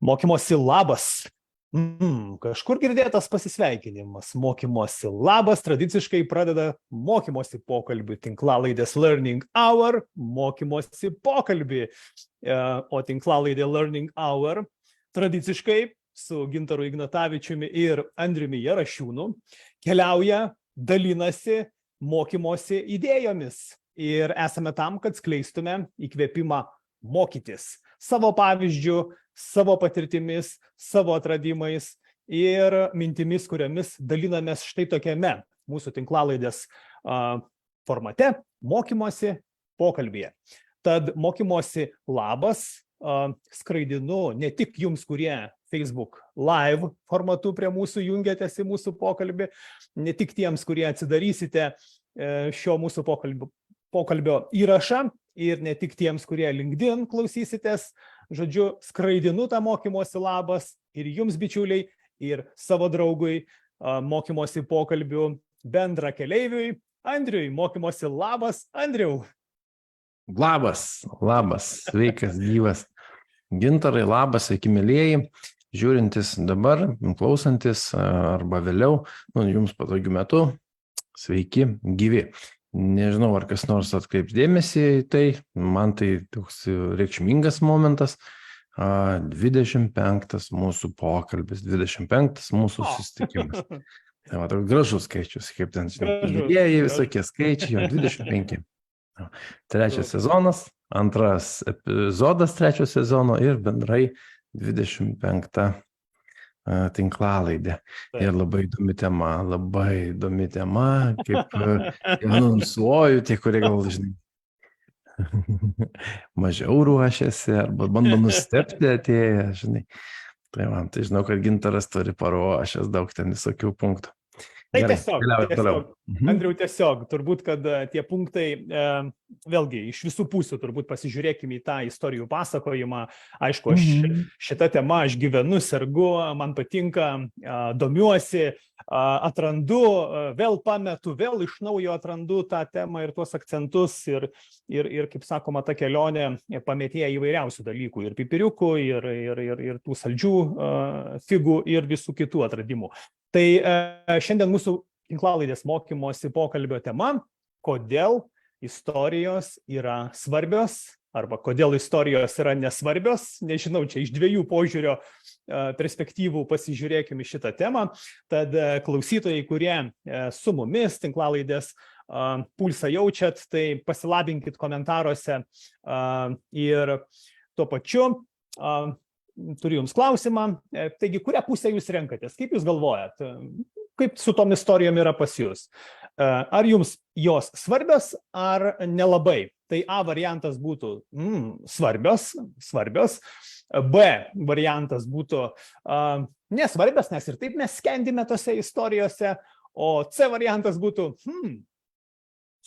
Mokymosi labas. Kažkur girdėtas pasisveikinimas. Mokymosi labas tradiciškai pradeda mokymosi pokalbį. Tinklalaidės Learning Hour, mokymosi pokalbį. O tinklalaidė Learning Hour tradiciškai su Gintaru Ignatavičiumi ir Andriumi Jarašiūnu keliauja, dalinasi mokymosi idėjomis. Ir esame tam, kad skleistume įkvėpimą mokytis. Savo pavyzdžių, savo patirtimis, savo atradimais ir mintimis, kuriomis dalinamės štai tokiame mūsų tinklalaidės formate mokymosi pokalbyje. Tad mokymosi labas skraidinu ne tik jums, kurie Facebook Live formatu prie mūsų jungiatės į mūsų pokalbį, ne tik tiems, kurie atsidarysite šio mūsų pokalbio įrašą ir ne tik tiems, kurie LinkedIn klausysitės. Žodžiu, skraidinu tą mokymosi labas ir jums, bičiuliai, ir savo draugui mokymosi pokalbių bendra keleiviui Andriui. Mokymosi labas, Andriau. Labas, sveikas, gyvas. Gintarai, labas, sveiki mielieji. Žiūrintis dabar, klausantis arba vėliau, jums patogiu metu, sveiki, gyvi. Nežinau, ar kas nors atkreips dėmesį į tai, man tai toks reikšmingas momentas. 25 mūsų pokalbis, 25 mūsų susitikimas. Tai va, toks gražus skaičius, kaip ten, žinai, visokie skaičiai, jau 25. Trečias sezonas, antras epizodas trečio sezono ir bendrai 25 tinklalaidė. Ir labai įdomi tema, kaip anonsuoju, tie, kurie gal, žinai, mažiau ruošiasi arba bando nustebti atėję, žinai. Tai man, tai žinau, kad Gintaras turi paruošęs daug ten visokių punktų. Tai tiesiog, Andriau, tiesiog, turbūt, kad tie punktai, vėlgi, iš visų pusių, turbūt pasižiūrėkime į tą istorijų pasakojimą. Aišku, šitą temą aš gyvenu, sergu, man patinka, domiuosi, atrandu, vėl pametu, vėl iš naujo atrandu tą temą ir tuos akcentus ir kaip sakoma, ta kelionė pametėja įvairiausių dalykų, ir pipiriukų, ir tų saldžių figų, ir visų kitų atradimų. Tai šiandien mūsų tinklalaidės mokymosi pokalbio tema, kodėl istorijos yra svarbios arba kodėl istorijos yra nesvarbios. Nežinau, čia iš dviejų požiūrio perspektyvų pasižiūrėkime šitą temą. Tad klausytojai, kurie su mumis tinklalaidės pulsą jaučiat, tai pasilabinkit komentaruose ir tuo pačiu turiu jums klausimą. Taigi, kurią pusę jūs renkatės? Kaip jūs galvojat? Kaip su tom istorijom yra pas jūs? Ar jums jos svarbios, ar nelabai? Tai A variantas būtų svarbios. B variantas būtų nesvarbios, nes ir taip mes skendime tose istorijose. O C variantas būtų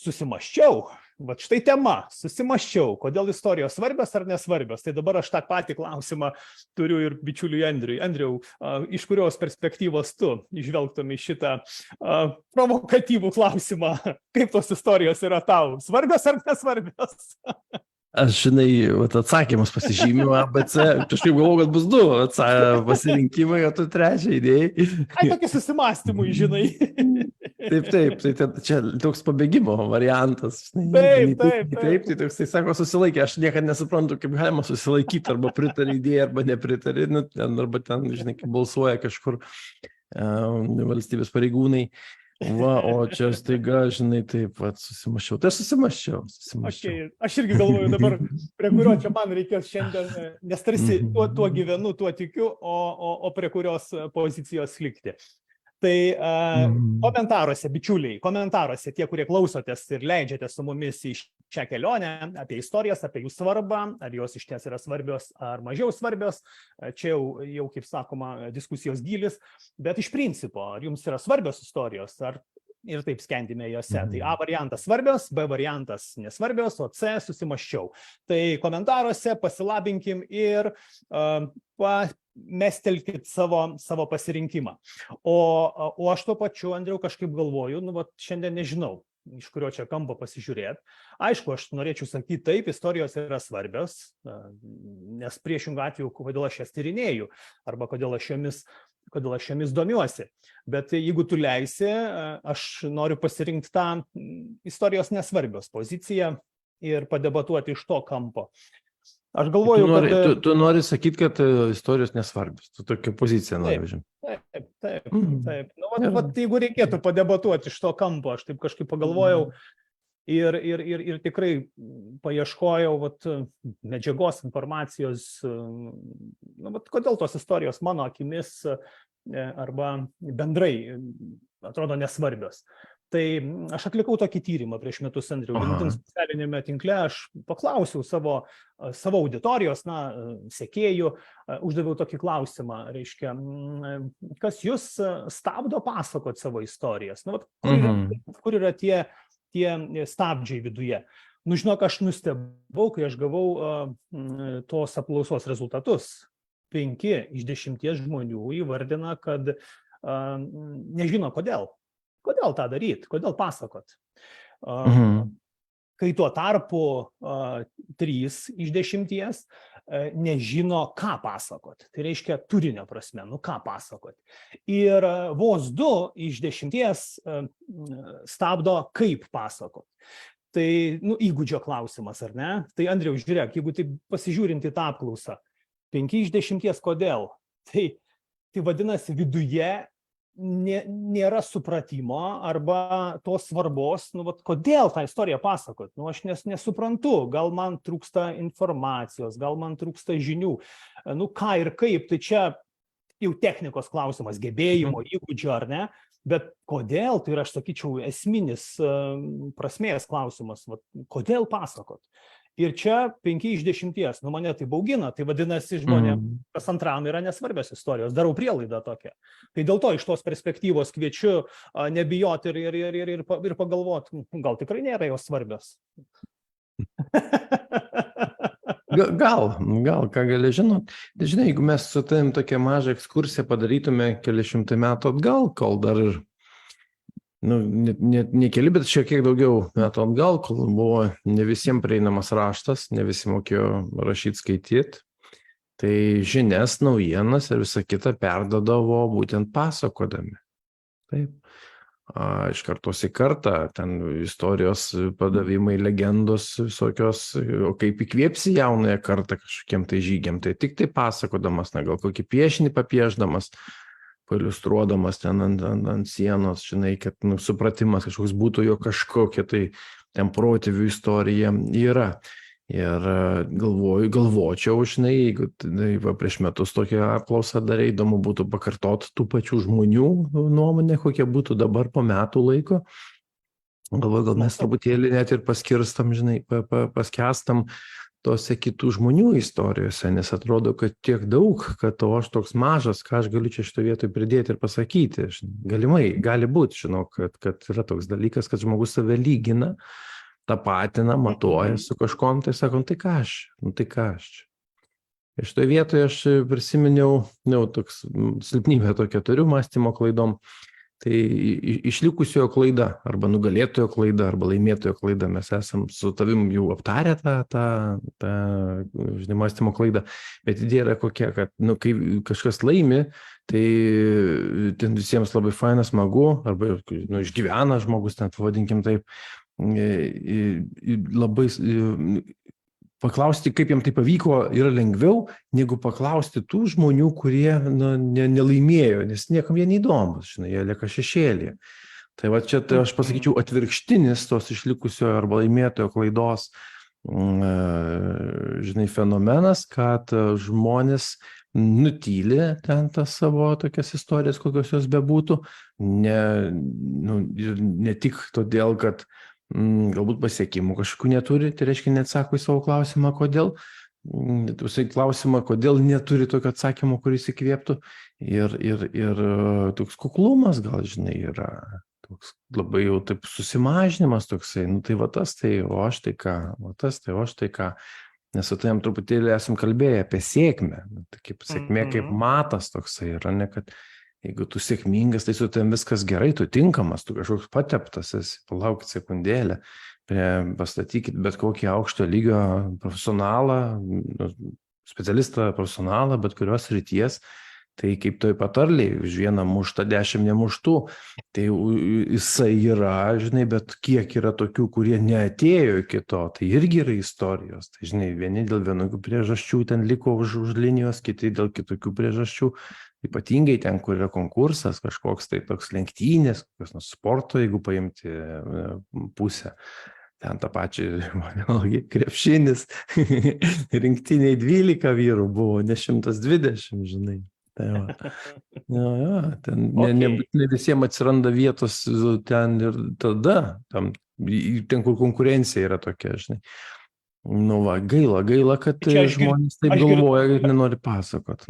susimąsčiau. Vat štai tema, susimąsčiau, kodėl istorijos svarbios ar nesvarbios. Tai dabar aš tą patį klausimą turiu ir bičiuliui Andriui. Andriau, iš kurios perspektyvos tu išvelgtum į šitą provokatyvų klausimą? Kaip tos istorijos yra tau? Svarbios ar nesvarbios? Aš, žinai, atsakymus pasižymiu ABC, kažkaip galvoju, kad bus 2 pasirinkimai, o tu 3 idėjai. Tokį susimąstymui, žinai. Taip, tai čia toks pabėgimo variantas. Taip. Tai toks, tai sako, susilaikė. Aš niekada nesuprantu, kaip galima susilaikyti, arba pritarė idėjai, arba nepritarė, arba ten, žinai, kaip balsuoja kažkur valstybės pareigūnai. Va, o čia staiga, žinai, taip pat susimąsčiau. Tai susimąsčiau. Okay. Aš irgi galvoju dabar, prie kurio čia man reikės šiandien, nes tarsi tuo gyvenu, tuo tikiu, o prie kurios pozicijos likti. Tai komentaruose, bičiuliai, tie, kurie klausotės ir leidžiate su mumis į šią kelionę, apie istorijas, apie jų svarbą, ar jos iš ties yra svarbios ar mažiau svarbios, čia jau kaip sakoma, diskusijos gylis, bet iš principo, ar jums yra svarbios istorijos, ar ir taip skendime jose. Tai A variantas svarbios, B variantas nesvarbios, o C susimąsčiau. Tai komentaruose pasilabinkim ir mestelkit savo pasirinkimą. O aš tuo pačiu, Andriau, kažkaip galvoju, šiandien nežinau. iš kurio čia kampo pasižiūrėti. Aišku, aš norėčiau sakyti, taip, istorijos yra svarbios, nes priešingų atveju, kodėl aš jas tyrinėju, arba kodėl aš jomis domiuosi. Bet jeigu tu leisi, aš noriu pasirinkti tą istorijos nesvarbios poziciją ir padebatuoti iš to kampo. Aš galvoju, tu nori sakyti, kad istorijos nesvarbios. Tu tokią poziciją nori užimti. Taip. Nu, vat, jeigu reikėtų padebatuoti iš to kampo, aš taip kažkaip pagalvojau ir tikrai paieškojau medžiagos, informacijos, kodėl tos istorijos mano akimis arba bendrai atrodo nesvarbios. Tai aš atlikau tokį tyrimą prieš metus, Andriau, LinkedIn socialinėme tinkle, aš paklausiau savo auditorijos, sekėjų, uždaviau tokį klausimą, reiškia, kas jūs stabdo pasakoti savo istorijas? Kur yra tie stabdžiai viduje? Nu, žinok, aš nustebau, kai aš gavau tos apklausos rezultatus. 5 iš 10 žmonių įvardina, kad nežino kodėl. Kodėl tą daryti? Kodėl pasakot? Kai tuo tarpu 3 iš 10 nežino, ką pasakot. Tai reiškia turinio prasme, ką pasakot. Ir vos 2 iš 10 stabdo, kaip pasakot. Tai, įgūdžio klausimas, ar ne? Tai, Andriau, žiūrėk, jeigu taip pasižiūrint į tą apklausą, 5 iš 10 kodėl? Tai vadinasi, viduje nėra supratimo arba tos svarbos, kodėl tą istoriją pasakot. Aš nesuprantu, gal man trūksta informacijos, gal man trūksta žinių. Ką ir kaip, tai čia jau technikos klausimas, gebėjimo, įgūdžio ar ne, bet kodėl, tai aš sakyčiau, esminis prasmės klausimas, kodėl pasakot. Ir čia 5 iš 10, mane tai baugina, tai vadinasi žmonėms, kas antram yra nesvarbios istorijos, darau prielaidą tokią. Tai dėl to iš tos perspektyvos kviečiu nebijoti ir pagalvoti, gal tikrai nėra jos svarbios. Gal, ką gali žinot. Žinai, jeigu mes su tavim tokią mažą ekskursiją padarytume keli šimtai metų atgal, kol dar ir ne keli, bet šiek tiek daugiau metų atgal, kol buvo ne visiems prieinamas raštas, ne visi mokėjo rašyti, skaityti, tai žinias, naujienas ir visą kitą perdodavo būtent pasakodami. Taip. Iš kartos į kartą, ten istorijos padavimai, legendos visokios, o kaip įkvėpsi jaunąją kartą kažkokiem tai žygiam, tai tik tai pasakodamas, gal kokį piešinį papiešdamas, pailiustruodamas ten ant sienos, žinai, kad supratimas kažkoks būtų, jo kažkokia tai ten protėvių istorija yra. Ir galvočiau, žinai, jeigu prieš metus tokią apklausą darė, įdomu būtų pakartoti tų pačių žmonių nuomonę, kokie būtų dabar po metų laiko. Galvoju, gal mes truputėlį net ir paskirstam, žinai, paskestam tose kitų žmonių istorijose, nes atrodo, kad tiek daug, kad aš toks mažas, ką aš galiu čia šitą vietoj pridėti ir pasakyti. Gali būti, žinau, kad yra toks dalykas, kad žmogus save lygina, tapatina, matuoja su kažkom, tai sakom, tai ką aš. Ir šitoje vietoje aš prisiminiau, toks silpnybę tokią turiu mąstymo klaidom, tai išlikusiojo klaida, arba nugalėtojo klaida, arba laimėtojo klaida, mes esam su tavim jau aptarę tą mąstymo klaidą, bet idėja yra kokia, kad kai kažkas laimi, tai ten visiems labai fainas, smagu, arba išgyvena žmogus, ten pavadinkim taip, labai paklausti, kaip jam tai pavyko, yra lengviau, negu paklausti tų žmonių, kurie nelaimėjo, nes niekam jie neįdomus, žinai, jie lieka šešėlyje. Tai va čia aš pasakyčiau atvirkštinis tos išlikusio arba laimėtojo klaidos, žinai, fenomenas, kad žmonės nutyli ten tas savo tokias istorijas, kokios jos bebūtų, ne tik todėl, kad galbūt pasiekimų kažkokių neturi, tai reiškia neatsako į savo klausimą, kodėl. Klausimą, kodėl neturi tokio atsakymo, kuris įkvėptų. Ir toks kuklumas gal, žinai, yra toks labai jau taip susimažinimas toksai, tai va tas tai, o aš tai ką, o tas tai, o aš tai ką. Nes su tavim truputėlį esam kalbėję apie sėkmę. Tai kaip sėkmė, kaip matas toksai yra, ne kad Jeigu tu sėkmingas, tai su tavim viskas gerai, tu tinkamas, tu kažkoks pateptas esi, palaukit sekundėlę, pastatykit bet kokį aukšto lygio profesionalą, specialistą profesionalą, bet kurios srities, tai kaip toj patarliai, už vieną muštą 10 nemuštų, tai jisai yra, žinai, bet kiek yra tokių, kurie neatėjo iki to, tai irgi yra istorijos, tai žinai, vieni dėl vienokių priežasčių ten liko už linijos, kiti dėl kitokių priežasčių, ypatingai ten, kur yra konkursas, kažkoks tai toks lenktynės, kokios nors sporto, jeigu paimti pusę. Ten tą pačią, vėlgi, krepšinis, rinktiniai 12 vyrų buvo, ne 120, žinai. Tai va. Jo, ten nebūtinai visiems atsiranda vietos ten ir tada, ten, kur konkurencija yra tokia, žinai. Nu va, gaila, kad žmonės taip galvoja ir nenori pasakot.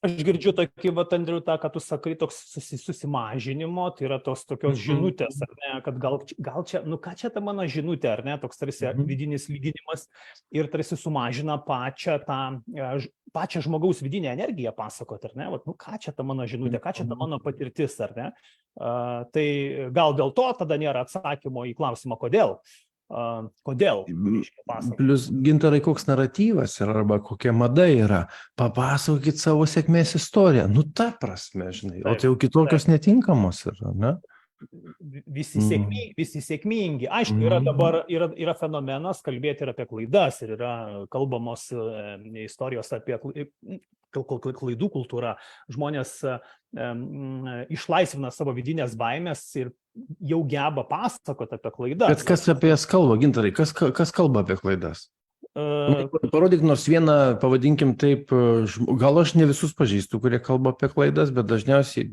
Aš girdžiu tokį, Andriau, tą, kad tu sakai, toks susimažinimo, tai yra tos tokios žinutės, ar ne, kad gal čia, ką čia ta mano žinutė, ar ne, toks tarsi vidinis lyginimas ir tarsi sumažina pačią žmogaus vidinę energiją pasakoti, ar ne, ką čia ta mano žinutė, ką čia ta mano patirtis, ar ne, tai gal dėl to tada nėra atsakymo į klausimą, kodėl. Kodėl? Plius, Gintarai, koks naratyvas yra, arba kokia mada yra, papasakokit savo sėkmės istoriją. Nu, ta prasme, žinai, o tai jau kitokios netinkamos yra, ne? Visi sėkmingi. Aišku, yra dabar yra fenomenas kalbėti ir apie klaidas, ir yra kalbamos istorijos apie klaidų kultūrą. Žmonės išlaisvina savo vidinės baimės ir jau geba pasakoti apie klaidas. Bet kas apie jas kalba, Gintarai? Kas kalba apie klaidas? Parodyk nors vieną, pavadinkim taip, gal aš ne visus pažįstu, kurie kalba apie klaidas, bet dažniausiai,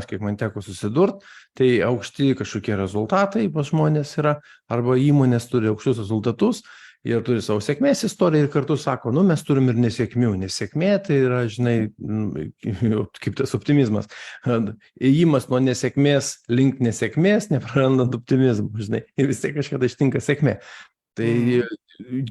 kiek man teko susidurt, tai aukšti kažkokie rezultatai pas žmonės yra, arba įmonės turi aukštus rezultatus ir turi savo sėkmės istoriją ir kartu sako, mes turim ir nesėkmių. Nesėkmė tai yra, žinai, kaip tas optimizmas. Ėjimas nuo nesėkmės link nesėkmės, neprarandant optimizmą, žinai, ir vis tiek kažkada ištinka sėkmė. Tai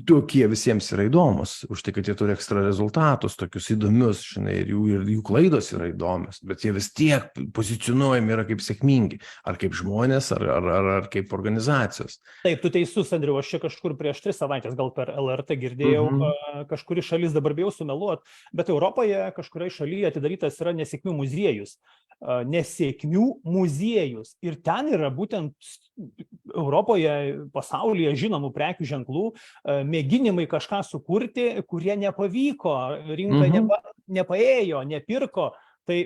tokie visiems yra įdomus, už tai, kad jie turi ekstra rezultatus, tokius įdomius, žinai, ir jų klaidos yra įdomios, bet jie vis tiek pozicionuojami yra kaip sėkmingi, ar kaip žmonės, ar kaip organizacijos. Taip, tu teisus, Andriau, aš čia kažkur prieš 3 savaitės, gal per LRT girdėjau, kažkuri šalis, dabar bijau sumeluot, bet Europoje kažkurai šalyje atidarytas yra nesėkmių muziejus. Ir ten yra būtent Europoje, pasaulyje žinomų prekių ženklų mėginimai kažką sukurti, kurie nepavyko, rinka nepaėjo, nepirko. Tai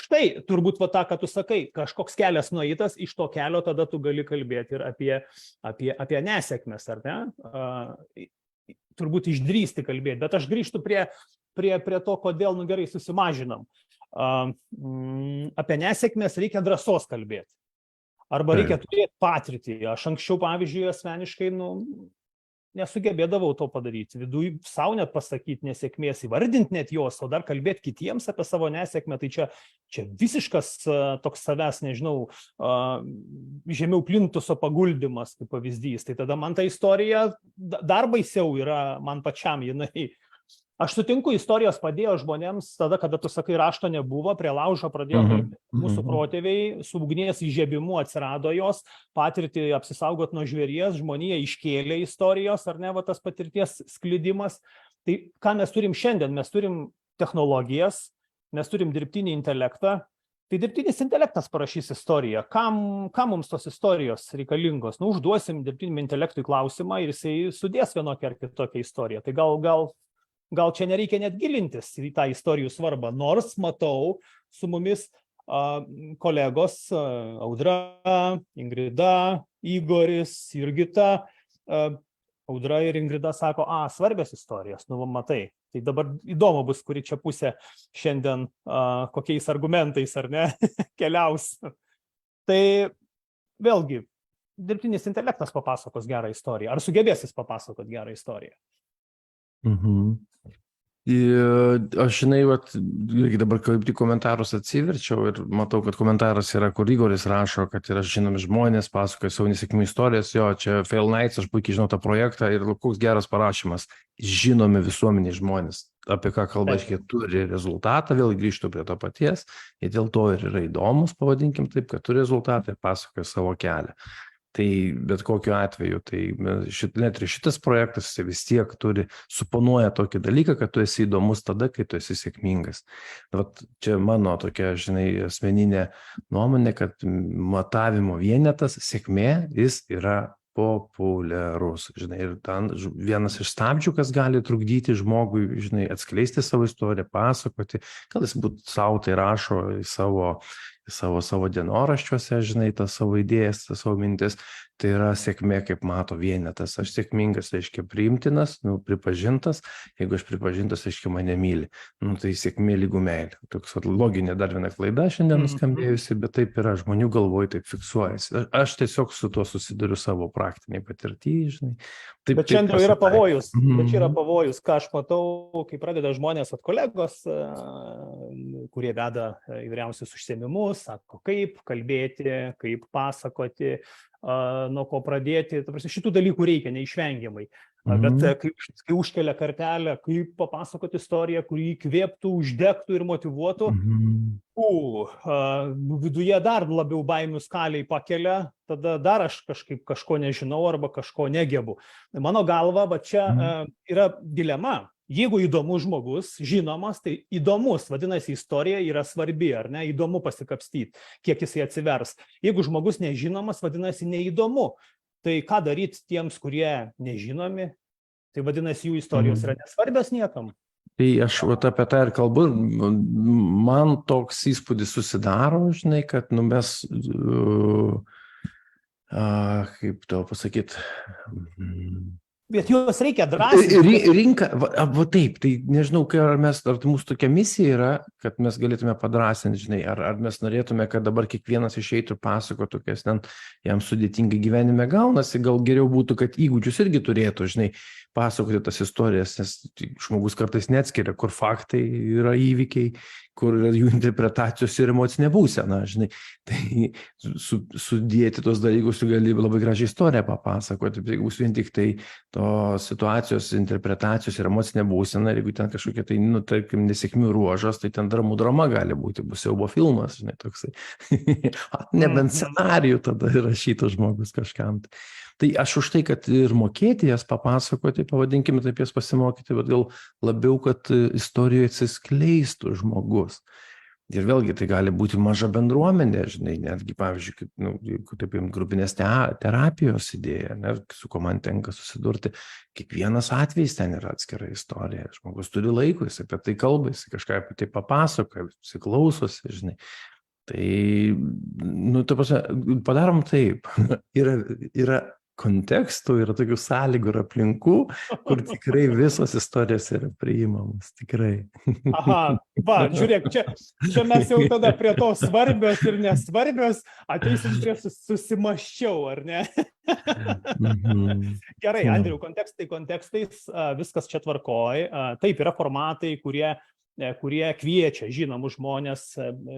štai, turbūt tą, ką tu sakai, kažkoks kelias nueitas, iš to kelio tada tu gali kalbėti ir apie nesėkmes, ar ne? Turbūt išdrįsti kalbėti, bet aš grįžtu prie to, kodėl, gerai, susimažinam. Apie nesėkmės reikia drąsos kalbėti. Arba reikia turėti patirtį. Aš anksčiau, pavyzdžiui, asmeniškai, nesugebėdavau to padaryti. Viduj savo net pasakyti nesėkmės, įvardinti net jos, o dar kalbėti kitiems apie savo nesėkmę. Tai čia visiškas toks savęs, nežinau, žemiau plintuso paguldymas, kaip pavyzdys. Tai tada man ta istorija dar baisiau yra man pačiam, jinai. Aš sutinku, istorijos padėjo žmonėms tada, kada tu sakai, rašto nebuvo, prie laužo pradėjo kalbėti. Mūsų protėviai su ugnies įžiebimu atsirado jos, patirtį apsisaugot nuo žvėries, žmonija iškėlė istorijos, ar ne, tas patirties sklidimas. Tai ką mes turim šiandien? Mes turim technologijas, mes turim dirbtinį intelektą. Tai dirbtinis intelektas parašys istoriją. Kam mums tos istorijos reikalingos? Užduosim dirbtiniam intelektui klausimą ir jisai sudės vienokią ar kitokią istoriją. Tai gal čia nereikia net gilintis į tą istorijų svarbą, nors matau su mumis kolegos Audra, Ingrida, Igoris, Jurgita. Audra ir Ingrida sako, svarbios istorijos, matai. Tai dabar įdomu bus, kuri čia pusė šiandien kokiais argumentais, ar ne, keliaus. Tai vėlgi, dirbtinis intelektas papasakos gerą istoriją. Ar sugebės jis papasakoti gerą istoriją? Aš žinai, irgi dabar kaip tik komentarus atsiverčiau ir matau, kad komentaras yra, kur Igoris rašo, kad yra žinomi žmonės, pasakoja savo nesėkmių istorijas, jo, čia Fail Nights, aš puikiai žinau tą projektą ir koks geras parašymas, žinomi visuomeniai žmonės, apie ką kalba, jie turi rezultatą, vėl grįžtų prie to paties, ir dėl to ir yra įdomus, pavadinkim taip, kad turi rezultatą ir pasakoja savo kelią. Tai bet kokiu atveju, tai net ir šitas projektas vis tiek suponuoja tokį dalyką, kad tu esi įdomus tada, kai tu esi sėkmingas. Vat čia mano tokia, žinai, asmeninė nuomonė, kad matavimo vienetas sėkmė, jis yra populiarus, žinai, ir ten vienas iš stabdžių, kas gali trukdyti žmogui, žinai, atskleisti savo istoriją, pasakoti, gal jis būt savo tai rašo į savo dienoraščiuose, žinai, tas savo idėjas, tas savo mintis, tai yra sėkmė, kaip mato vienetas. Aš sėkmingas, reiškia priimtinas, pripažintas, jeigu aš pripažintas, reiškia mane myli. Tai sėkmė lygų meilė. Toks loginė dar viena klaida šiandien nuskambėjusi, bet taip yra, žmonių galvoj taip fiksuojasi. Aš tiesiog su tuo susiduriu savo praktiniai patirtyje, žinai. Bet šiandien yra pavojus, bet čia yra pavojus, ką aš matau, kai pradeda žmonės, kolegos, kurie veda įvairiausius užsiėmimus, sako, kaip kalbėti, kaip pasakoti, nuo ko pradėti. Šitų dalykų reikia neišvengiamai. Bet kai užkelia kartelę, kaip papasakoti istoriją, kuri įkvėptų, uždegtų ir motyvuotų, viduje dar labiau baimių skaliai pakelia, tada dar aš kažko nežinau arba kažko negebu. Mano galva, va čia yra dilema. Jeigu įdomus žmogus, žinomas, tai įdomus, vadinasi, istorija yra svarbi, ar ne, įdomu pasikapstyti, kiek jisai atsivers. Jeigu žmogus nežinomas, vadinasi, neįdomu. Tai ką daryti tiems, kurie nežinomi, tai vadinasi, jų istorijos yra nesvarbios niekam. Tai aš apie tą ir kalbu, man toks įspūdis susidaro, žinai, kad mes, kaip to pasakyti, bet juos reikia drąsiai. Rinka, va taip, tai nežinau, ar mūsų tokia misija yra, kad mes galėtume padrąsinti, žinai, ar mes norėtume, kad dabar kiekvienas išeitų ir pasakotų, kas ten jam sudėtingai gyvenime gaunasi, gal geriau būtų, kad įgūdžius irgi turėtų, žinai, pasakoti tas istorijas, nes žmogus kartais neatskiria, kur faktai yra įvykiai, kur yra jų interpretacijos ir emocinė būsena, žinai. Tai sudėti tos dalykus, tu gali labai gražią istoriją papasakoti, jeigu bus vien tik tai to situacijos, interpretacijos ir emocinė būsena, ir jeigu ten kažkokia tai, tarkim, nesėkmių ruožas, tai ten drama gali būti, bus siaubo filmas, žinai, toksai. Nebent scenarijų tada rašytų žmogus kažkam. Tai aš už tai, kad ir mokėti jas papasakoti, pavadinkime taip jas pasimokyti, bet gal labiau, kad istorijoje atsiskleistų žmogus. Ir vėlgi tai gali būti maža bendruomenė, žinai, netgi, pavyzdžiui, taip grupinės terapijos idėja, ne, su kuo man tenka susidurti, kiekvienas atvejis ten yra atskira istorija. Žmogus turi laiko, jis apie tai kalba, jis kažką apie tai papasakoja, jis klausosi, žinai. Tai, padarom taip, yra kontekstų, yra tokių sąlygų ir aplinkų, kur tikrai visos istorijos yra priimamos, tikrai. Aha, žiūrėk, čia mes jau tada prie to svarbios ir nesvarbios ateisim prie susimaščiau, ar ne? Gerai, Andriau, kontekstais, viskas čia tvarkoj. Taip, yra formatai, kurie kviečia žinomus žmonės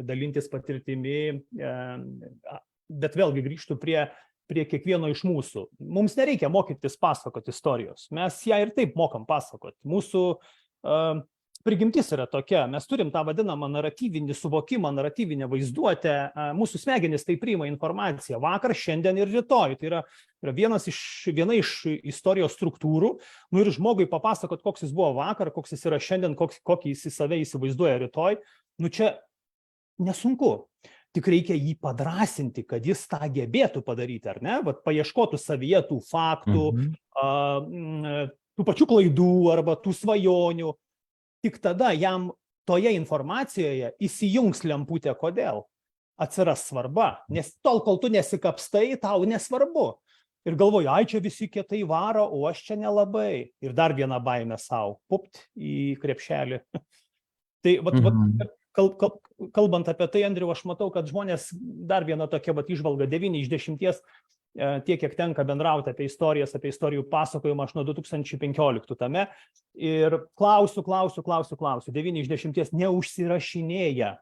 dalintis patirtimi, bet vėlgi grįžtų prie kiekvieno iš mūsų. Mums nereikia mokytis pasakoti istorijos. Mes ją ir taip mokam pasakoti. Mūsų prigimtis yra tokia. Mes turim tą vadinamą naratyvinį suvokimą, naratyvinę vaizduotę. Mūsų smegenys tai priima informaciją vakar, šiandien ir rytoj. Tai yra viena iš istorijos struktūrų. Ir žmogui papasakot, koks jis buvo vakar, koks jis yra šiandien, kokį jis į save įsivaizduoja rytoj. Čia nesunku. Tik reikia jį padrąsinti, kad jis tą gebėtų padaryti, ar ne? Paieškotų savyje tų faktų, tų pačių klaidų arba tų svajonių. Tik tada jam toje informacijoje įsijungs lemputė, kodėl atsiras svarba. Nes tol, kol tu nesikapstai, tau nesvarbu. Ir galvoju, čia visi kietai varo, o aš čia nelabai. Ir dar vieną baimę savo, pupt į krepšelį. Tai kalbant apie tai, Andriau, aš matau, kad žmonės dar viena tokia įžvalga 9 iš 10 tiek, kiek tenka bendrauti apie istorijas, apie istorijų pasakojimą, aš nuo 2015 tame. Ir klausiu, 9 iš 10 neužsirašinėja.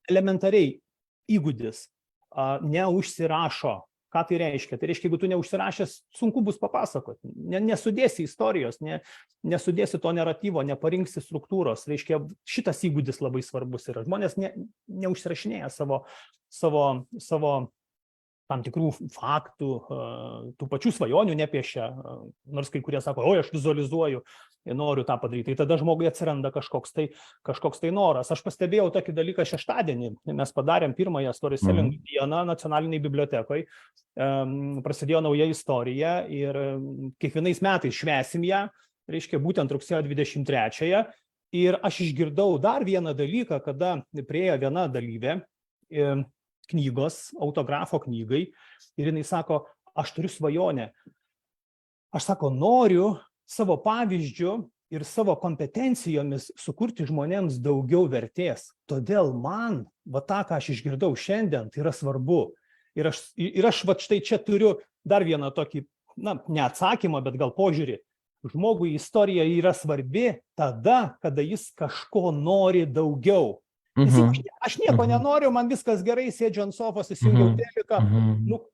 Elementariai įgūdis, neužsirašo. Ką tai reiškia? Tai reiškia, jeigu tu neužsirašęs, sunku bus papasakoti. Nesudėsi istorijos, nesudėsi to naratyvo, neparinksi struktūros. Reiškia, šitas įgūdis labai svarbus yra. Žmonės neužsirašinėja savo tam tikrų faktų, tų pačių svajonių nepiešia, nors kai kurie sako, oi, aš vizualizuoju, noriu tą padaryti. Tai tada žmogui atsiranda kažkoks tai noras. Aš pastebėjau tokį dalyką šeštadienį. Mes padarėm pirmąją storytelling dieną nacionaliniai bibliotekoje. Prasidėjo nauja istorija ir kiekvienais metais švęsim ją, reiškia būtent rugsėjo 23-ąją. Ir aš išgirdau dar vieną dalyką, kada priėjo viena dalyvė knygos, autografo knygai, ir jinai sako, aš turiu svajonę. Aš sako, noriu savo pavyzdžiu ir savo kompetencijomis sukurti žmonėms daugiau vertės. Todėl man, tą, ką aš išgirdau šiandien, tai yra svarbu. Ir aš štai čia turiu dar vieną tokį, ne atsakymą, bet gal požiūrį. Žmogui istorija yra svarbi tada, kada jis kažko nori daugiau. Aš nieko nenoriu, man viskas gerai, sėdžiu ant sofos, įsijungiau teliką,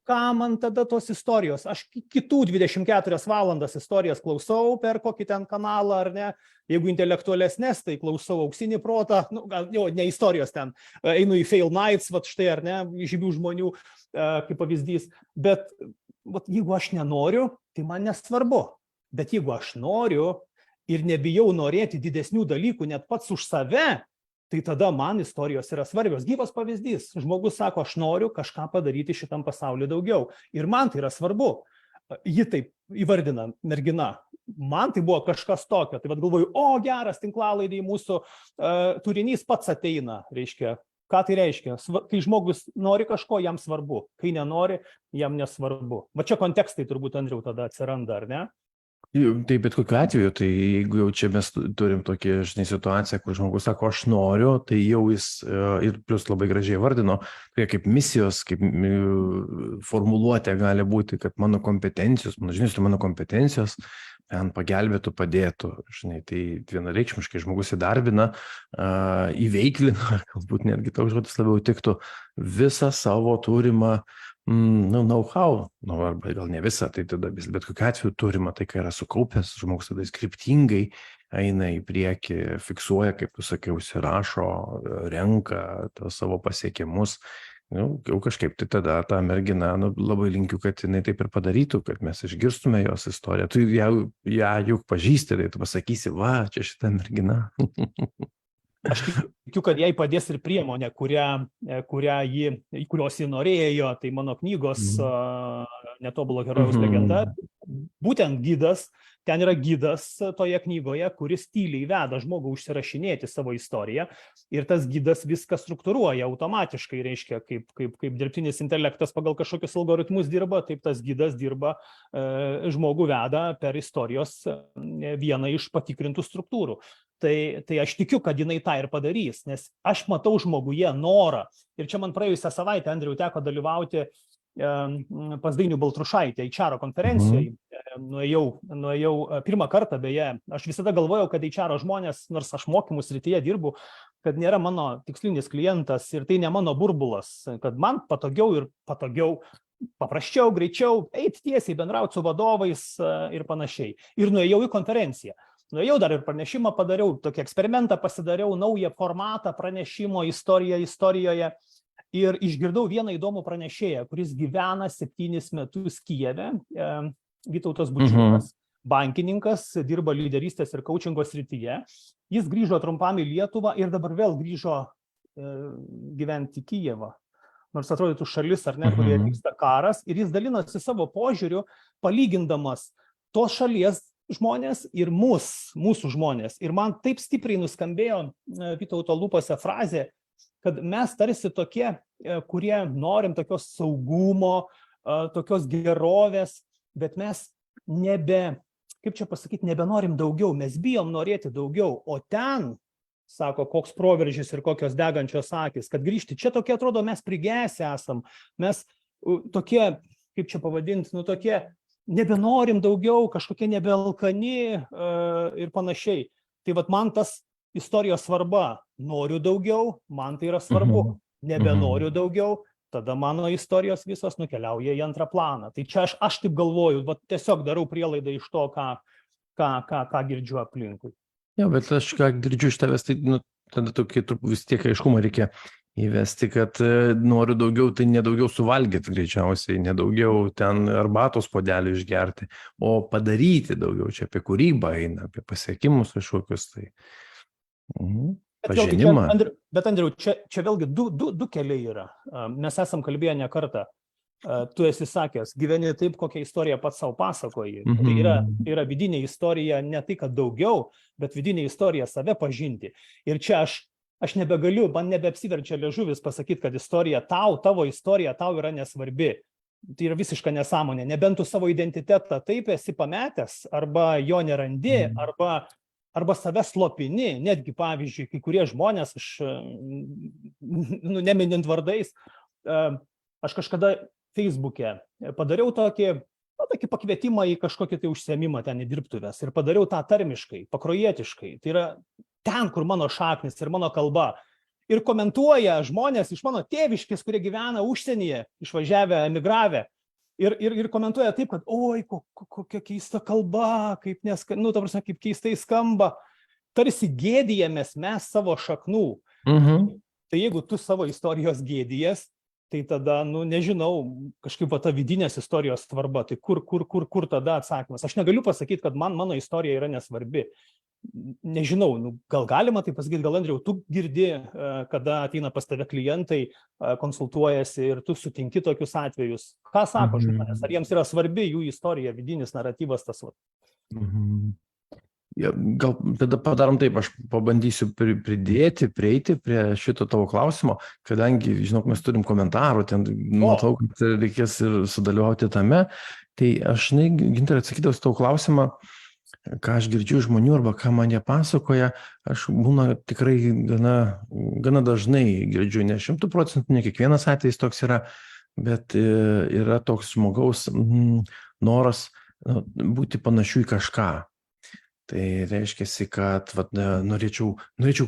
ką man tada tos istorijos? Aš kitų 24 valandas istorijas klausau per kokį ten kanalą, ar ne? Jeigu intelektualesnės, tai klausau Auksinį protą, gal jau ne istorijos ten, einu į Fail Nights, štai, ar ne, žymių žmonių kaip pavyzdys. Bet jeigu aš nenoriu, tai man nesvarbu. Bet jeigu aš noriu ir nebijau norėti didesnių dalykų net pats už save, tai tada man istorijos yra svarbios. Gyvas pavyzdys. Žmogus sako, aš noriu kažką padaryti šitam pasauliu daugiau. Ir man tai yra svarbu. Ji taip įvardina, mergina. Man tai buvo kažkas tokio. Tai galvoju, geras tinklalaidai mūsų turinys pats ateina. Reiškia, ką tai reiškia? Kai žmogus nori kažko, jam svarbu. Kai nenori, jam nesvarbu. Va čia kontekstai turbūt, Andriau, tada atsiranda, ar ne? Tai bet kokiu atveju, tai jeigu jau čia mes turim tokį, situaciją, kur žmogus sako, aš noriu, tai jau jis ir plus labai gražiai vardino, tai kaip misijos, kaip formuluotė gali būti, kad mano kompetencijos, mano kompetencijos ten pagelbėtų, padėtų. Tai vienareikšmiškai žmogus įdarbina, įveiklina, galbūt netgi toks žodis labiau tiktų, visą savo turimą know-how, arba gal ne visą, tai tada bet kokiu atveju turima tai, kai yra sukaupęs, žmogus tada skriptingai eina į priekį, fiksuoja, kaip tu sakai, užsirašo, renka savo pasiekimus. Jau kažkaip tai tada tą merginą, labai linkiu, kad jinai taip ir padarytų, kad mes išgirstume jos istoriją. Tu ją juk pažįsti, tai tu pasakysi, va, čia šita mergina. Aš tikiu, kad jai padės ir priemonė, kurios ji norėjo, tai mano knygos Netobulo herojaus legenda. Būtent gidas, ten yra gidas toje knygoje, kuris tyliai veda žmogų užsirašinėti savo istoriją ir tas gidas viską struktūruoja automatiškai, reiškia, kaip dirbtinis intelektas pagal kažkokius algoritmus dirba, taip tas gidas dirba, žmogų veda per istorijos vieną iš patikrintų struktūrų. Tai aš tikiu, kad jinai tą ir padarys, nes aš matau žmoguje norą. Ir čia man praėjusią savaitę, Andriau, teko dalyvauti pas Dainių Baltrušaitę HR konferencijai. Nuėjau pirmą kartą, beje. Aš visada galvojau, kad HR žmonės, nors aš mokymų srityje dirbu, kad nėra mano tikslinis klientas ir tai ne mano burbulas, kad man patogiau, paprasčiau, greičiau, eiti tiesiai, bendrauti su vadovais ir panašiai. Ir nuėjau į konferenciją. Nuėjau dar ir pranešimą padariau, tokį eksperimentą pasidariau, naują formatą pranešimo istorijoje ir išgirdau vieną įdomų pranešėją, kuris gyvena 7 metus Kijeve, Vytautas Bučiukas, bankininkas, dirba lyderystės ir coachingo srityje. Jis grįžo trumpam į Lietuvą ir dabar vėl grįžo gyventi į Kijevą. Nors atrodytų šalis, ar ne, kurioje vyksta karas, ir jis dalinosi savo požiūriu, palygindamas tos šalies žmonės ir mūsų žmonės. Ir man taip stipriai nuskambėjo Vytauto lūpose frazė, kad mes tarsi tokie, kurie norim tokios saugumo, tokios gerovės, bet mes nebenorim daugiau, mes bijom norėti daugiau. O ten, sako, koks proveržis ir kokios degančios akys, kad grįžti čia tokie atrodo, mes prigęsę esam, mes tokie, kaip čia pavadinti, nu tokie, nebenorim daugiau, kažkokie nebealkani ir panašiai. Tai vat man tas istorijos svarba, noriu daugiau, man tai yra svarbu, nebenoriu daugiau, tada mano istorijos visos nukeliauja į antrą planą. Tai čia aš taip galvoju, vat tiesiog darau prielaidą iš to, ką girdžiu aplinkui. Jo, bet aš ką girdžiu iš tavęs, tai tada tokį vis tiek aiškumą reikia įvesti, kad noriu daugiau, tai nedaugiau suvalgyti greičiausiai, nedaugiau ten arbatos puodelį išgerti, o padaryti daugiau, čia apie kūrybą eina, apie pasiekimus kažkokius tai. Pažinimą. Bet Andriau, čia vėlgi du keliai yra. Mes esam kalbėję ne kartą. Tu esi sakęs, gyveni taip, kokią istoriją pats savo pasakoji. Tai yra vidinė istorija, ne tai, kad daugiau, bet vidinė istorija save pažinti. Ir čia aš nebegaliu, man nebeapsiverčia liežuvis pasakyti, kad istorija tavo istorija tau yra nesvarbi. Tai yra visiška nesąmonė. Nebent tu savo identitetą taip esi pametęs, arba jo nerandi, arba save slopini. Netgi, pavyzdžiui, kai kurie žmonės, neminint vardais, aš kažkada Facebook'e padariau tokį pakvietimą į kažkokį tai užsiėmimą ten į dirbtuves ir padariau tą tarmiškai, pakruojietiškai. Tai yra ten, kur mano šaknis ir mano kalba. Ir komentuoja žmonės iš mano tėviškės, kurie gyvena užsienyje, išvažiavę, emigravę. Ir komentuoja taip, kad oi, kokia keista kalba, kaip keistai skamba. Tarsi gėdijamės mes savo šaknų. Tai jeigu tu savo istorijos gėdijas, tai tada, nežinau, kažkaip ta vidinės istorijos svarba, tai kur tada atsakymas? Aš negaliu pasakyti, kad mano istorija yra nesvarbi. Nežinau, gal galima tai pasakyti, gal Andriau, tu girdi, kada ateina pas tave klientai, konsultuojasi ir tu sutinki tokius atvejus. Ką sako žmonės? Ar jiems yra svarbi jų istorija, vidinis naratyvas tas? Ja, gal tada padarom taip, aš pabandysiu prieiti prie šito tavo klausimo, kadangi, žinau, mes turim komentarų, ten matau, kad reikės ir sudalyvauti tame, tai aš, Gintarai, atsakydamas tavo klausimą, ką aš girdžiu žmonių arba ką man jie pasakoja, aš būna tikrai gana dažnai girdžiu, ne 100%, ne kiekvienas atvejis toks yra, bet yra toks žmogaus noras būti panašiu į kažką. Tai reiškia, kad norėčiau,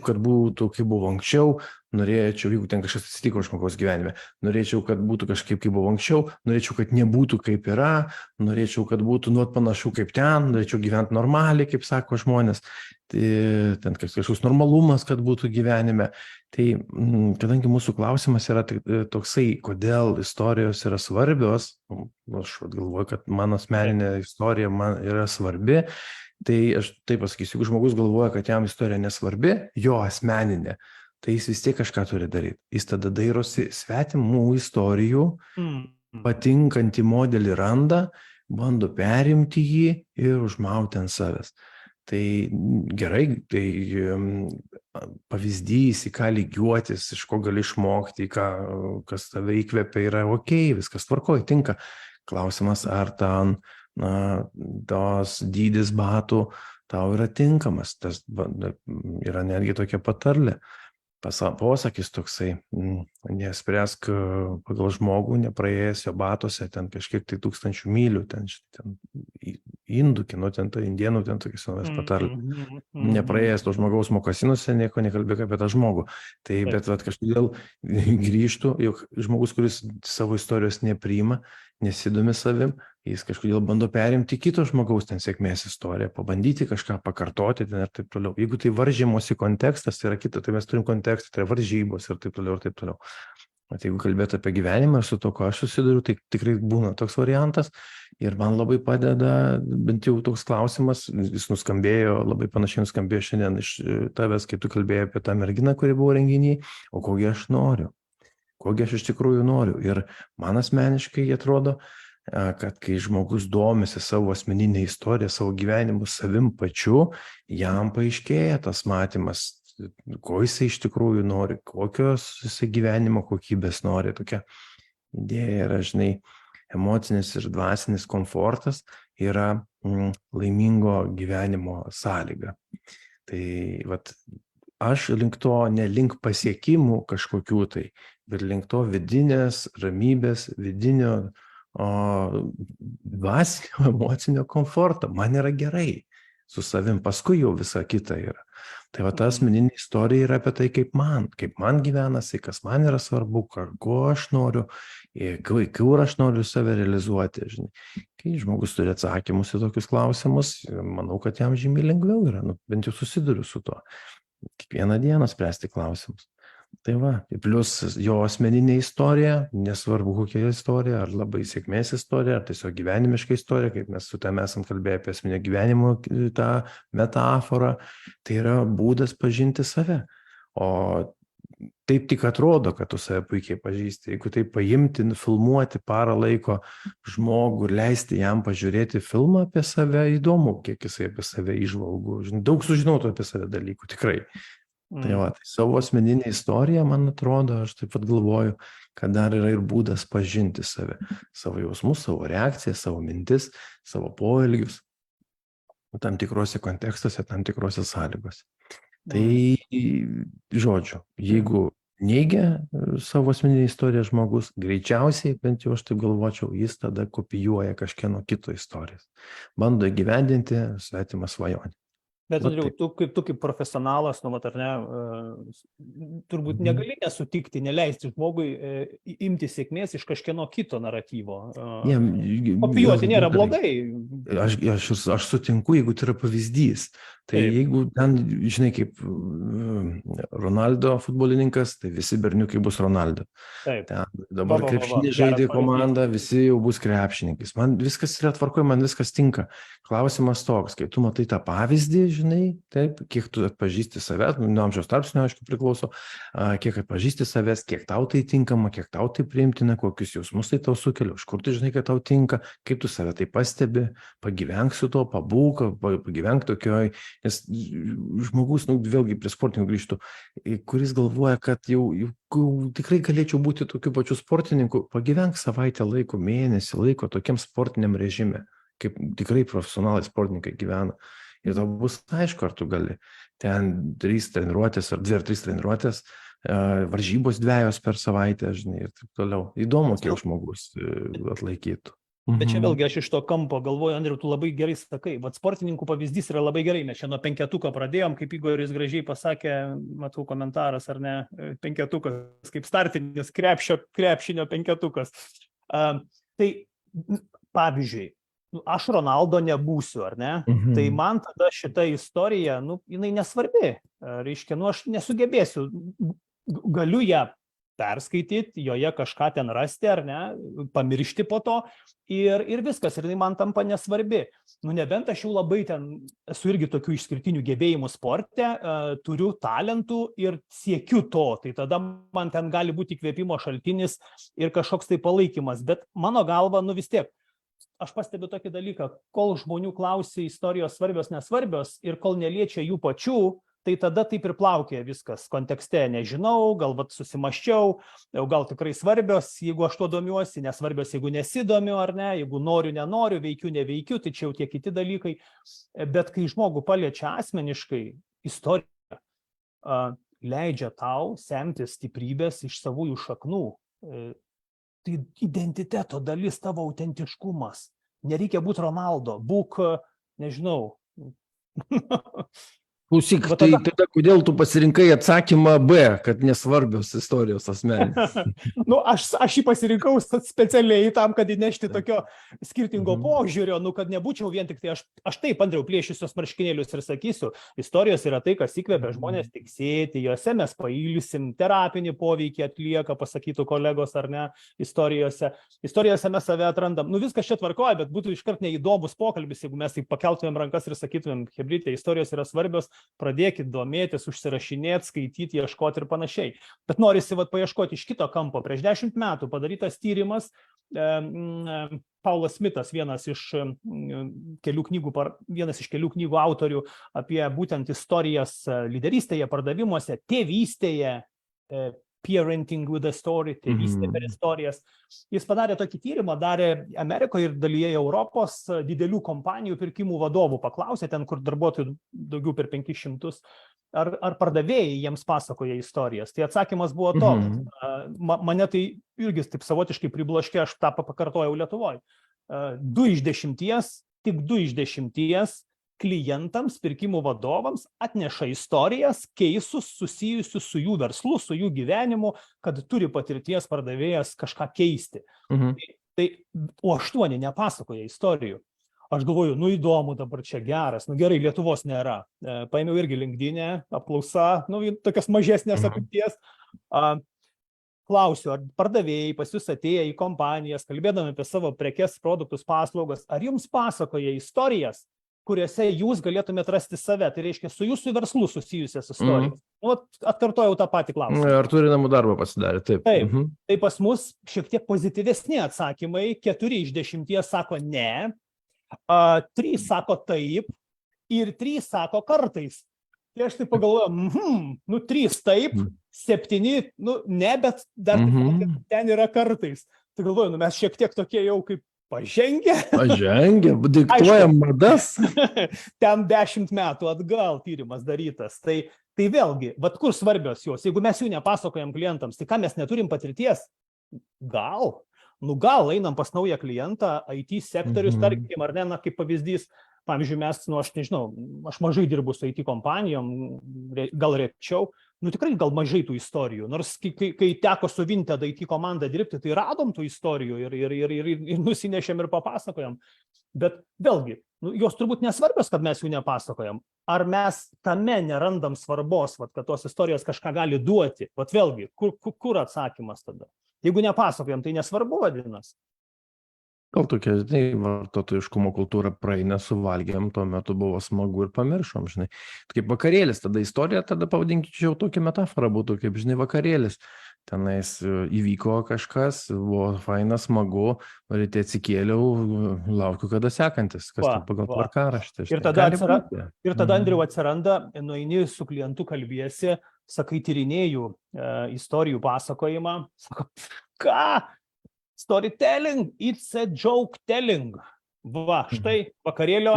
kad būtų, kaip buvo anksčiau, jeigu ten kažkas atsitiko žmogaus gyvenime, norėčiau, kad būtų kažkaip, kaip buvo anksčiau, norėčiau, kad nebūtų kaip yra, norėčiau, kad būtų panašu kaip ten, norėčiau gyventi normaliai, kaip sako žmonės, tai ten kažkoks normalumas, kad būtų gyvenime. Tai kadangi mūsų klausimas yra toksai, kodėl istorijos yra svarbios, aš galvoju, kad mano asmeninė istorija man yra svarbi, tai aš taip pasakysiu, jeigu žmogus galvoja, kad jam istorija nesvarbi, jo asmeninė, tai jis vis tiek kažką turi daryti. Jis tada dairosi svetimų istorijų, patinkantį modelį randa, bando perimti jį ir užmauti ant savęs. Tai gerai, tai pavyzdys, į ką lygiuotis, iš ko gali išmokti, kas tave įkvepia, yra okei, viskas tvarkoja, tinka. Klausimas, ar ten tos dydis batų tau yra tinkamas. Tas yra netgi tokia patarlė. Posakis toksai, nespręsk pagal žmogų, nepraėjęs jo batuose, ten kažkiek tai 1000 mylių, ten indų, ten indienų, ten tokias patarlė. Nepraėjęs to žmogaus mokasinuose, nieko nekalbėk apie tą žmogų. Tai, bet kažkodėl grįžtų, jog žmogus, kuris savo istorijos nepriima, nesidomi savim, jis kažkodėl bando perimti kito žmogaus ten sėkmės istoriją, pabandyti kažką pakartoti ten ir taip toliau. Jeigu tai varžymosi kontekstas, tai yra kita, tai mes turim kontekstą, tai yra varžybos ir taip toliau ir taip toliau. Bet jeigu kalbėti apie gyvenimą ir su to, ko aš susiduriu, tai tikrai būna toks variantas ir man labai padeda, bent jau toks klausimas, jis labai panašiai nuskambėjo šiandien iš tavęs, kai tu kalbėjai apie tą merginą, kuri buvo renginį, o kogi aš noriu. Kogi aš iš tikrųjų noriu. Ir man asmeniškai atrodo, kad kai žmogus domisi savo asmeninę istoriją, savo gyvenimu savim pačiu, jam paaiškėja tas matymas, ko jisai iš tikrųjų nori, kokios jisai gyvenimo kokybės nori. Tokia idėja yra, žinai, emocinis ir dvasinis komfortas yra laimingo gyvenimo sąlyga. Tai aš link to, ne link pasiekimų kažkokių tai, bet link to vidinės ramybės, vidinio dvasinio, emocinio komforto. Man yra gerai su savim, paskui jau visa kita yra. Tai va, ta asmeninė istorija yra apie tai, kaip man gyvenasi, kas man yra svarbu, ko aš noriu, kur aš noriu save realizuoti. Žinai. Kai žmogus turi atsakymus į tokius klausimus, manau, kad jam žymiai lengviau yra, bent jau susiduriu su tuo. Kiekvieną dieną spręsti klausimus. Tai va, plius jo asmeninė istorija, nesvarbu kokia istorija, ar labai sėkmės istorija, ar tiesiog gyvenimiška istorija, kaip mes su tam esam kalbėję apie asmeninio gyvenimo tą metaforą, tai yra būdas pažinti save. O taip tik atrodo, kad tu save puikiai pažįsti. Jeigu tai paimti, filmuoti parą laiko žmogų ir leisti jam pažiūrėti filmą apie save, įdomu, kiek jisai apie save įžvalgų. Daug sužinotų apie save dalykų, tikrai. Tai va, tai savo asmeninė istorija, man atrodo, aš taip pat galvoju, kad dar yra ir būdas pažinti save, savo jausmus, savo reakcijas, savo mintis, savo poelgius, tam tikrose kontekstuose, tam tikrose sąlygose. Tai, žodžiu, jeigu neigia savo asmeninę istoriją žmogus, greičiausiai, bent jau aš taip galvočiau, jis tada kopijuoja kažkieno kito istorijas. Bando įgyvendinti svetimą svajonę. Bet Andriau, tu kaip profesionalas, ar ne, turbūt negali nesutikti, neleisti žmogui imti sėkmės iš kažkieno kito naratyvo. Kopijuoti nėra blogai. Aš sutinku, jeigu tai yra pavyzdys. Tai jeigu ten, žinai, kaip Ronaldo futbolininkas, tai visi berniukai bus Ronaldo. Dabar krepšinį žaidė komanda, visi jau bus krepšininkais. Man viskas yra tvarkoje, man viskas tinka. Klausimas toks, kai tu matai tą pavyzdį, žinai, taip, kiek tu atpažįsti savęs, nuo amžiaus tarpsnio, aišku, priklauso, kiek atpažįsti savęs, kiek tau tai tinkama, kiek tau tai priimtina, kokius jausmus tai tau sukelia, iš kur tu žinai, kad tau tinka, kaip tu save tai pastebi, pagyvenk su to, pabūk, pagyvenk tokioj, nes žmogus, vėlgi prie sportininkų grįžtų, kuris galvoja, kad jau tikrai galėčiau būti tokiu pačiu sportininku, pagyvenk savaitę laiko, mėnesį laiko tokiam sportiniam režime, kaip tikrai profesionalai sportininkai gyvena. Ir tau bus aišku, ar tu gali ten 3 treniruotės ar 2 ar 3 treniruotės, varžybos 2 per savaitę, žinai, ir taip toliau. Įdomu, kiek žmogus atlaikytų. Bet čia vėlgi aš iš to kampo galvoju, Andriu, tu labai gerai sakai, vat sportininkų pavyzdys yra labai gerai, mes čia nuo 5 pradėjom, kaip Igoris gražiai pasakė, matau komentaras, ar ne, 5 kaip startinis krepšinio 5. Tai pavyzdžiui, aš Ronaldo nebūsiu, ar ne? Tai man tada šita istorija, jinai nesvarbi. Reiškia, aš nesugebėsiu, galiu ją perskaityti, joje kažką ten rasti, ar ne, pamiršti po to ir viskas, ir jinai man tampa nesvarbi. Nebent aš jau labai ten esu irgi tokių išskirtinių gebėjimų sporte, turiu talentų ir siekiu to, tai tada man ten gali būti įkvėpimo šaltinis ir kažkoks tai palaikymas, bet mano galva, vis tiek, aš pastebiu tokį dalyką, kol žmonių klausia istorijos svarbios, nesvarbios ir kol neliečia jų pačių, tai tada taip ir plaukia viskas kontekste, nežinau, gal susimaščiau, gal tikrai svarbios, jeigu aš tuo domiuosi, nesvarbios, jeigu nesidomiu ar ne, jeigu noriu, nenoriu, veikiu, neveikiu, tai čia jau tie kiti dalykai, bet kai žmogų paliečia asmeniškai, istorija leidžia tau semtis stiprybės iš savųjų šaknų. Tai identiteto dalis, tavo autentiškumas. Nereikia būti Ronaldo, būk, nežinau. Klausyk, tai tada kodėl tu pasirinkai atsakymą B, kad nesvarbios istorijos asmeninės? Aš jį pasirinkau specialiai tam, kad įnešti tokio skirtingo požiūrio, kad nebūčiau vien tik tai, aš taip, Andriau, plėšysiu marškinėlius ir sakysiu, istorijos yra tai, kas įkvepia žmonės tiksėti, juose mes pailsim, terapinį poveikį atlieka, pasakytų kolegos ar ne, istorijose mes save atrandam. Viskas čia tvarkoja, bet būtų iškart neįdomus pokalbis, jeigu mes taip pakeltumėm rankas ir sakytumėm, hebrytė, istorijos yra svarbios, pradėkit domėtis, užsirašinėti, skaityti, ieškoti ir panašiai. Bet norisi paieškoti iš kito kampo. Prieš 10 metų padarytas tyrimas, Paulas Smitas, vienas iš kelių knygų autorių apie būtent istorijas lyderystėje, pardavimuose, tėvystėje, parenting with a story, tėvystė per istorijas. Jis padarė tokį tyrimą, darė Amerikoje ir dalyje Europos didelių kompanijų pirkimų vadovų, paklausė ten, kur darbuotojų daugiau per 500, ar pardavėjai jiems pasakoja istorijas. Tai atsakymas buvo toks. Mane tai irgi taip savotiškai pribloškė, aš tą pakartojau Lietuvoje. 2 iš 10, tik 2 iš 10 klientams, pirkimų vadovams atneša istorijas, keisus susijusius su jų verslu, su jų gyvenimu, kad turi patirties pardavėjas kažką keisti. O 8 nepasakoja istorijų. Aš galvoju, įdomu dabar čia geras, gerai, Lietuvos nėra. Paėmiau irgi LinkedIn'e, apklausa, tokias mažesnės apimties. Klausiu, ar pardavėjai pas jūs atėję į kompanijas, kalbėdami apie savo prekes, produktus, paslaugas, ar jums pasakoja istorijas, kuriuose jūs galėtumėte rasti save, tai reiškia su jūsų verslu susijusias istorijas. Atkartojau tą patį klausimą. Ar turi namų darbą pasidarė, taip. Taip, tai pas mus šiek tiek pozityvesni atsakymai, 4 iš 10 sako ne, 3 sako taip ir 3 sako kartais. Tai aš taip pagalvoju, 3 taip, 7, ne, bet dar ten yra kartais. Tai galvoju, mes šiek tiek tokie jau kaip pažengę, diktuojam madas. Ten 10 metų atgal tyrimas darytas. Tai vėlgi, kur svarbios jos? Jeigu mes jų nepasakojam klientams, tai ką mes neturim patirties? Gal einam pas naują klientą, IT sektorius, tarkim, ar ne, kaip pavyzdys. Pavyzdžiui, aš nežinau, aš mažai dirbu su IT kompanijom, gal rečiau, tikrai gal mažai tų istorijų. Nors kai teko su Vinted IT komanda dirbti, tai radom tų istorijų ir nusinešėm ir papasakojam. Bet vėlgi, jos turbūt nesvarbios, kad mes jų nepasakojam. Ar mes tame nerandam svarbos, kad tos istorijos kažką gali duoti? Vėlgi, kur atsakymas tada? Jeigu nepasakojam, tai nesvarbu vadinasi. Gal tokia, vartotojiškumo kultūra praeina, suvalgėm, tuo metu buvo smagu ir pamiršom, žinai. Kaip vakarėlis, tada istorija, tada pavadinčiau tokia metafora būtų, kaip, žinai, vakarėlis. Tenais įvyko kažkas, buvo faina, smagu, ryte atsikėliau, laukiu, kada sekantis, kas tai pagal tvarkaraštį. Ir tada, Andriau, atsiranda, nueini su klientu kalbiesi, sakai, tyrinėjų istorijų pasakojimą, sako, ką? Storytelling, it's a joke telling. Štai vakarėlio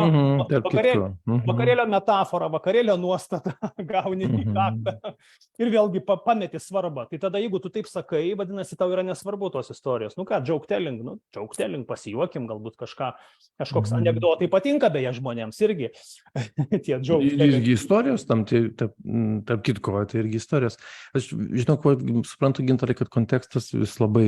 metafora, vakarėlio nuostata gauni į kaktą ir vėlgi pameti svarbą. Tai tada, jeigu tu taip sakai, vadinasi, tau yra nesvarbu tos istorijos. Joke telling, pasijuokim, galbūt kažkoks anekdotai patinka beje žmonėms irgi. Tie joke telling. Irgi istorijos, tarp kitko, tai irgi istorijos. Aš žinau, suprantu, Gintarai, kad kontekstas vis labai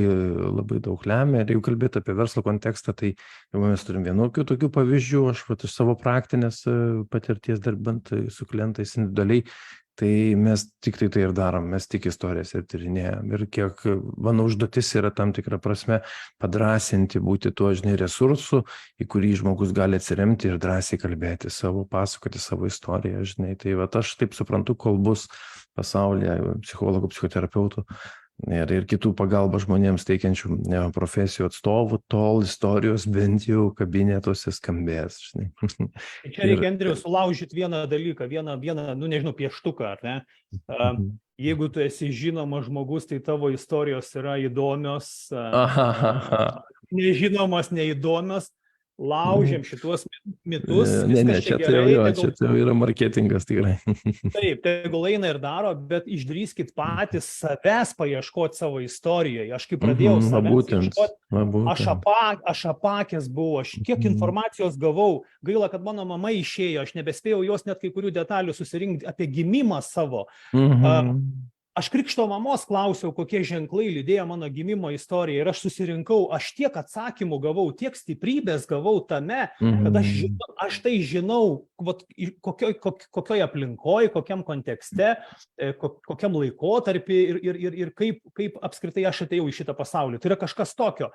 daug lemia. Ir jeigu kalbėti apie verslo kontekstą, tai mes turim vienokių tokių pavyzdžių, aš iš savo praktinės patirties darbant su klientais individualiai, tai mes tik tai ir darom, mes tik istorijas ir tyrinėjam. Ir kiek mano užduotis yra tam tikrą prasme padrąsinti, būti tuo, žinai, resursu, į kurį žmogus gali atsiremti ir drąsiai kalbėti, pasakoti savo istoriją, žinai. Tai aš taip suprantu, kol bus pasaulyje psichologų, psichoterapeutų ir kitų pagalbą žmonėms teikiančių profesijų atstovų, tol istorijos bent jau kabinetuose skambės. Čia reikia, Andriau, sulaužyti vieną dalyką, vieną, pieštuką, ar ne? Jeigu tu esi žinomas žmogus, tai tavo istorijos yra įdomios, nežinomos, neįdomios. Laužiam šitos mitus. Čia tai yra marketingas tikrai. Taip, tegul eina ir daro, bet išdrįskit patys savęs paieškoti savo istorijoje. Aš kai pradėjau savęs ieškoti, aš apakęs buvau, aš kiek informacijos gavau, gaila, kad mano mama išėjo, aš nebespėjau jos net kai kurių detalių susirinkti apie gimimą savo. Aš krikšto mamos klausiau, kokie ženklai lydėjo mano gimimo istoriją ir aš susirinkau, aš tiek atsakymų gavau, tiek stiprybės gavau tame, kad aš tai žinau, kokioje aplinkoje, kokiam kontekste, kokiam laikotarpį ir kaip apskritai aš atėjau į šitą pasaulį. Tai yra kažkas tokio.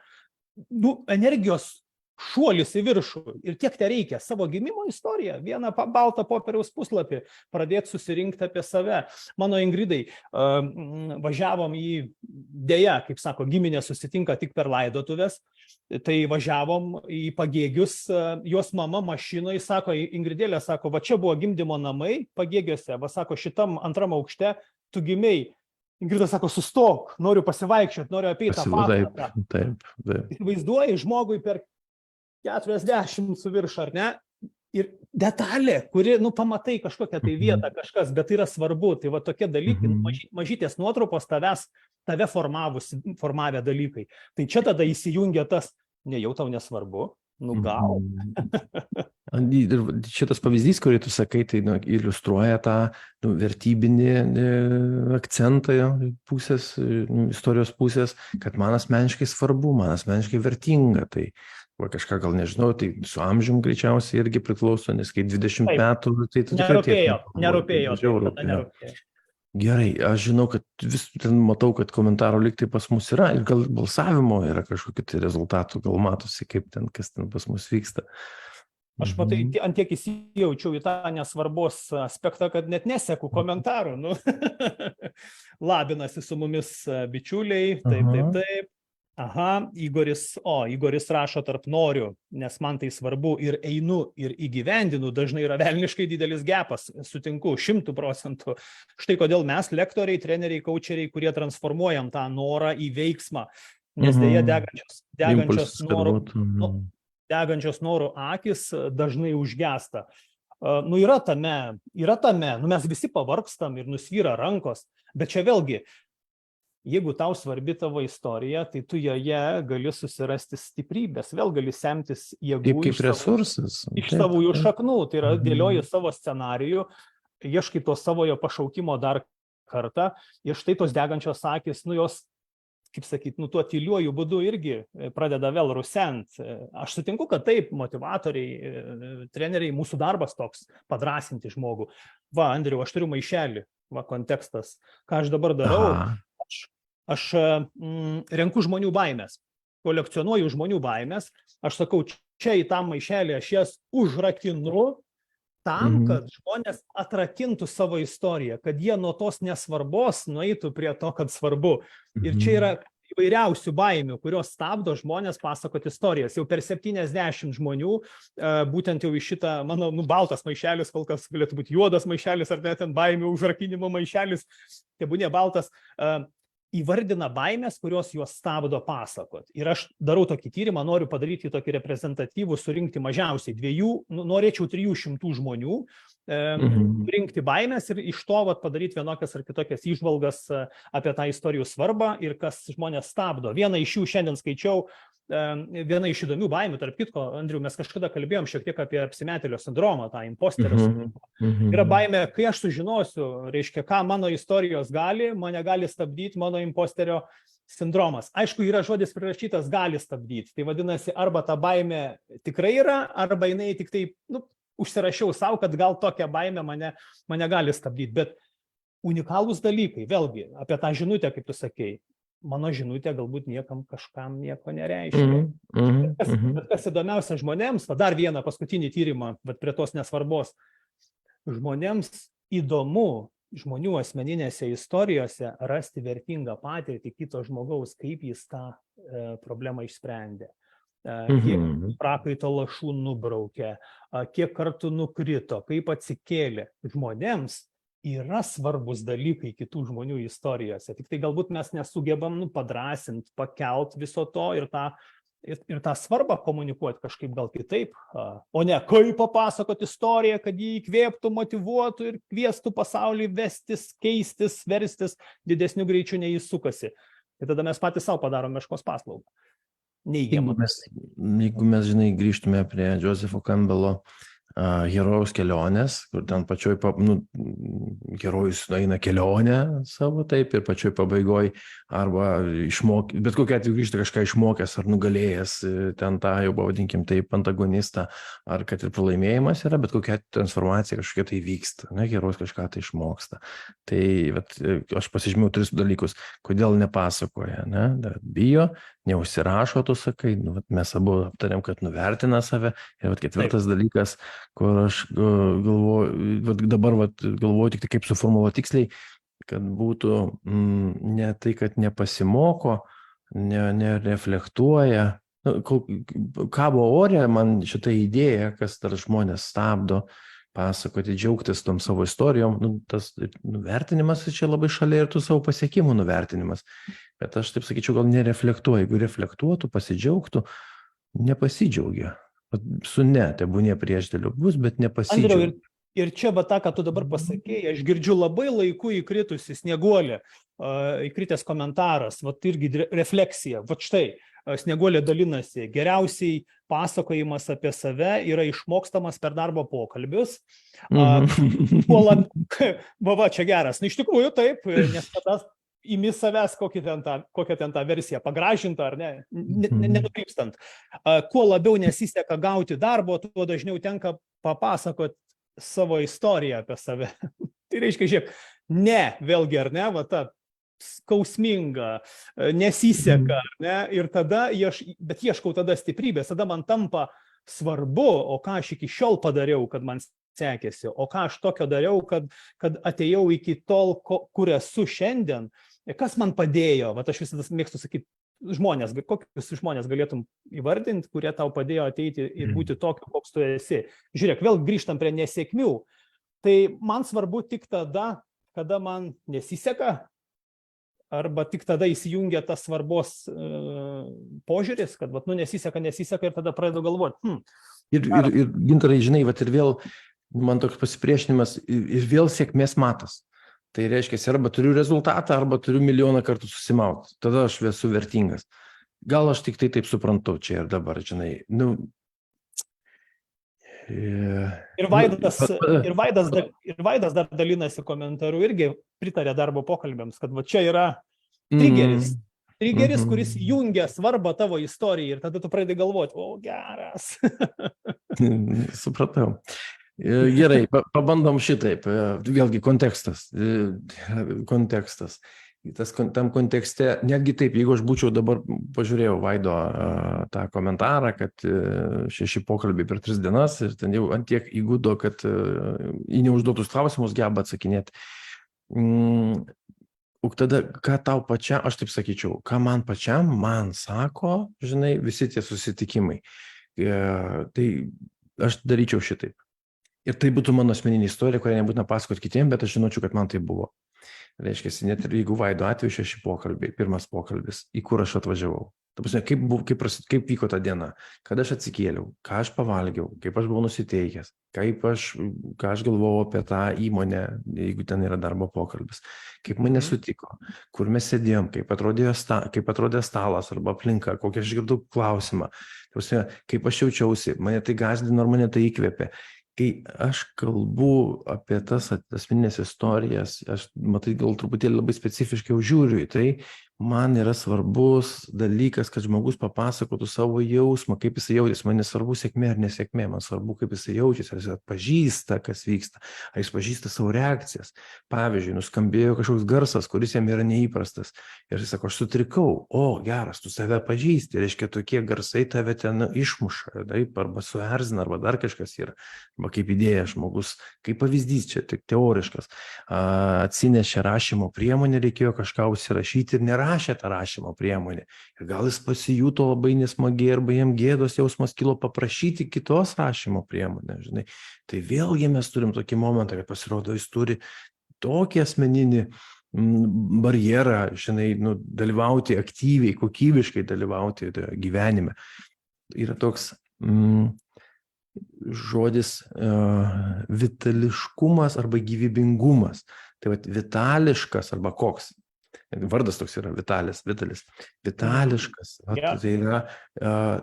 Energijos šuolis į viršų ir tiek te reikia savo gimimo istoriją, vieną baltą popieriaus puslapį, pradėti susirinkti apie save. Mano Ingridai, važiavom į, deja, kaip sako, giminė susitinka tik per laidotuvės, tai važiavom į Pagėgius, jos mama mašinoje, sako, Ingridėlė, sako, va čia buvo gimdymo namai Pagėgiuose, va sako, šitam antram aukšte tu gimei. Ingrida sako, sustok, noriu pasivaikščioti, noriu apie tą pastatą. Taip. Įsivaizduoji žmogui per 40 su virš, ar ne? Ir detalė, kuri, pamatai kažkokią tai vietą, kažkas, bet tai yra svarbu. Tai va tokie dalykai, mažytės nuotraupos tave formavę dalykai. Tai čia tada įsijungia tas, jau tau nesvarbu, gal. Ir šitas pavyzdys, kurį tu sakai, tai iliustruoja tą vertybinį akcentą pusės, istorijos pusės, kad man asmeniškai svarbu, man asmeniškai vertinga. Tai kažką gal nežinau, tai su amžium greičiausiai irgi priklauso, nes kai 20 metų, tai tu nerūpėjo. Gerai, aš žinau, kad vis ten matau, kad komentarų lyg tai pas mus yra ir gal balsavimo yra kažkokių tai rezultatų, gal matosi, kaip ten, kas ten pas mus vyksta. Aš matai, antiek įsijaučiau į tą nesvarbos aspektą, kad net neseku komentarų. Labinasi su mumis bičiuliai, taip. Aha, Igoris rašo tarp noriu, nes man tai svarbu ir einu ir įgyvendinu, dažnai yra velniškai didelis gepas, sutinku 100%. Štai kodėl mes, lektoriai, treneriai, kaučeriai, kurie transformuojam tą norą į veiksmą, nes dėja degančios norų akis dažnai užgesta. Yra tame, mes visi pavargstam ir nusvyra rankos, bet čia vėlgi, jeigu tau svarbi tavo istorija, tai tu joje gali susirasti stiprybės, vėl gali semtis jėgų kaip resursas. Iš savųjų šaknų, tai yra dėlioji savo scenarijų, ieškai to savojo pašaukimo dar kartą ir štai tos degančios akis, jos, kaip sakyti, tuo tyliuoju būdu irgi pradeda vėl rusent. Aš sutinku, kad taip, motivatoriai, treneriai, mūsų darbas toks, padrasinti žmogų. Va, Andriau, aš turiu maišelį, kontekstas, ką aš dabar darau. Aš renku žmonių baimės, kolekcionuoju žmonių baimės, aš sakau, čia į tą maišelį aš jas užrakinu tam, kad žmonės atrakintų savo istoriją, kad jie nuo tos nesvarbos nueitų prie to, kad svarbu. Ir čia yra įvairiausių baimių, kurios stabdo žmonės pasakoti istorijas. Jau per 70 žmonių, būtent jau iš šitą, mano baltas maišelis, kol kas galėtų būti juodas maišelis, ar net ten baimių užrakinimo maišelis, tebūnie baltas, įvardina baimės, kurios juos stabdo pasakot. Ir aš darau tokį tyrimą, noriu padaryti tokį reprezentatyvų, surinkti mažiausiai 300 žmonių, rinkti baimės ir iš to padaryti vienokias ar kitokias įžvalgas apie tą istorijų svarbą ir kas žmonės stabdo. Vieną iš jų šiandien skaičiau, viena iš įdomių baimių, tarp kitko, Andriu, mes kažkada kalbėjom šiek tiek apie apsimetėlio sindromą, tą imposterio sindromą. Yra baimė, kai aš sužinosiu, reiškia, ką mano istorijos gali, mane gali stabdyti mano imposterio sindromas. Aišku, yra žodis prirašytas gali stabdyti. Tai vadinasi, arba ta baimė tikrai yra, arba jinai tik tai, užsirašiau savo, kad gal tokia baimė mane gali stabdyti. Bet unikalūs dalykai, vėlgi, apie tą žinutę, kaip tu sakei, mano žinutė galbūt kažkam nieko nereiškia. Bet kas įdomiausia žmonėms, dar vieną paskutinį tyrimą, bet prie tos nesvarbos, žmonėms įdomu žmonių asmeninėse istorijose rasti vertingą patirtį kito žmogaus, kaip jis tą problemą išsprendė. Kiek prakaito lašų nubraukė, kiek kartų nukrito, kaip atsikėlė. Žmonėms yra svarbus dalykai kitų žmonių istorijose. Tik tai galbūt mes nesugebam padrasinti, pakelt viso to ir tą svarbą komunikuoti kažkaip gal kitaip, o ne kaip papasakoti istoriją, kad jį įkvėptų, motyvuotų ir kviestų pasaulį vestis, keistis, verstis didesniu greičiu nei jis sukasi. Ir tada mes patys savo padarom meškos paslaugą. Jeigu mes, žinai, grįžtume prie Josepho Campbello herojaus kelionės, kur ten pačioj, herojus eina kelionę savo, taip, ir pačioj pabaigoj arba bet kokia atveju grįžta kažką išmokęs ar nugalėjęs ten tą, jau pavadinkim taip, antagonistą, ar kad ir pralaimėjimas yra, bet kokia transformacija kažkokia tai vyksta, herojus kažką tai išmoksta. Tai aš pasižymėjau 3 dalykus, kodėl nepasakoja, bijo, neužsirašo, tu sakai, mes abu aptarėm, kad nuvertina save, ir 4 dalykas, kur aš dabar galvoju tik kaip suformuluoti tiksliai, kad būtų ne tai, kad nepasimoko, nereflektuoja, kabo ore man šitą idėją, kas dar žmonės stabdo pasakoti, džiaugtis tom savo istorijom, tas nuvertinimas čia labai šalia ir tų savo pasiekimų nuvertinimas. Bet aš taip sakyčiau, gal nereflektuoja. Jeigu reflektuotų, pasidžiaugtų, nepasidžiaugia. Su tebūnie priešdėliu bus, bet nepasidžiaugia. Andriau, ir čia va tą, ką tu dabar pasakėjai, aš girdžiu labai laiku įkritusi Snieguolė, įkritęs komentaras, va irgi refleksija, va štai, Snieguolė dalinasi, geriausiai pasakojimas apie save yra išmokstamas per darbo pokalbius. Va, čia geras, iš tikrųjų taip, nes tada imi savęs kokią ten tą versiją pagražintą, ar ne, nenukrypstant. Kuo labiau nesiseka gauti darbo, tuo dažniau tenka papasakoti savo istoriją apie save. Tai reiškia, žiūrėk, vėlgi, ar ne, va ta skausminga, nesiseka, ar ne, ir tada, bet ieškau tada stiprybės, tada man tampa svarbu, o ką aš iki šiol padariau, kad man sekėsi, o ką aš tokio dariau, kad atėjau iki tol, kur esu šiandien, kas man padėjo, va aš visada mėgstu sakyti, žmonės, kokius žmonės galėtum įvardinti, kurie tau padėjo ateiti ir būti tokiu, koks tu esi. Žiūrėk, vėl grįžtam prie nesėkmių. Tai man svarbu tik tada, kada man nesiseka, arba tik tada įsijungia tas svarbos požiūris, kad nesiseka ir tada pradedu galvoti. Ir Gintarai, žinai, ir vėl man toks pasipriešinimas ir vėl sėkmės matas. Tai reiškia, arba turiu rezultatą, arba turiu milijoną kartų susimauti. Tada aš esu vertingas. Gal aš tik tai taip suprantu čia ir dabar, žinai. Ir Vaidas dar dalinasi komentaru, irgi pritarė darbo pokalbiams, kad va čia yra trigeris. Trigeris, kuris jungia svarbą tavo istorijai ir tada tu pradedi galvoti, o geras. Supratau. Gerai, pabandom šitaip. Vėlgi kontekstas. Tam kontekste, netgi taip, jeigu aš būčiau dabar, pažiūrėjau Vaido tą komentarą, kad 6 pokalbiai per 3 dienas ir ten jau ant tiek įgudo, kad į neužduotus klausimus geba atsakinėti. Tada, ką tau pačiam, aš taip sakyčiau, ką man pačiam, man sako, žinai, visi tie susitikimai. Tai aš daryčiau šitaip. Ir tai būtų mano asmeninė istorija, kurią nebūtina pasakoti kitiem, bet aš žinočiau, kad man tai buvo. Reiškia, net ir jeigu Vaido atveju 6 pokalbiai, pirmas pokalbis, į kur aš atvažiavau. Ta prasme, kaip vyko ta diena, kada aš atsikėliau, ką aš pavalgiau, kaip aš buvau nusiteikęs, ką aš galvojau apie tą įmonę, jeigu ten yra darbo pokalbis, kaip mane sutiko, kur mes sėdėjom, kaip atrodė stalas arba aplinka, kokią aš girdau klausimą, ta prasme, kaip aš jaučiausi, mane tai gąsdino ar mane tai įkvėpė. Kai aš kalbu apie tas asmeninės istorijas, aš matai gal truputėlį labai specifiškai žiūriu į tai, man yra svarbus dalykas, kad žmogus papasakotų savo jausmą, kaip jis jaučiasi. Man nesvarbu sėkmė ar nesėkmė, man svarbu, kaip jis jaučiasi, ar jis atpažįsta, kas vyksta, ar jis pažįsta savo reakcijas. Pavyzdžiui, nuskambėjo kažkoks garsas, kuris jam yra neįprastas. Ir jis sako, aš sutrikau, o geras, tu save pažįsti, reiškia, tokie garsai tave ten išmuša, taip, arba suerzina, arba dar kažkas yra. Arba kaip idėja žmogus, kaip pavyzdys čia, tik teoriškas. Atsinešė rašymo priemonę, reikėjo kažką užsirašyti ir nerašė tą rašymo priemonę. Ir gal jis pasijuto labai nesmagiai, arba jam gėdos jausmas kilo paprašyti kitos rašymo priemonę, žinai. Tai vėlgi mes turim tokį momentą, kad pasirodo, jis turi tokį asmeninį barjerą, žinai, dalyvauti aktyviai, kokybiškai dalyvauti gyvenime. Yra toks žodis vitališkumas arba gyvybingumas. Tai vat vitališkas arba koks. Vardas toks yra Vitalis. Vitališkas. Tai yra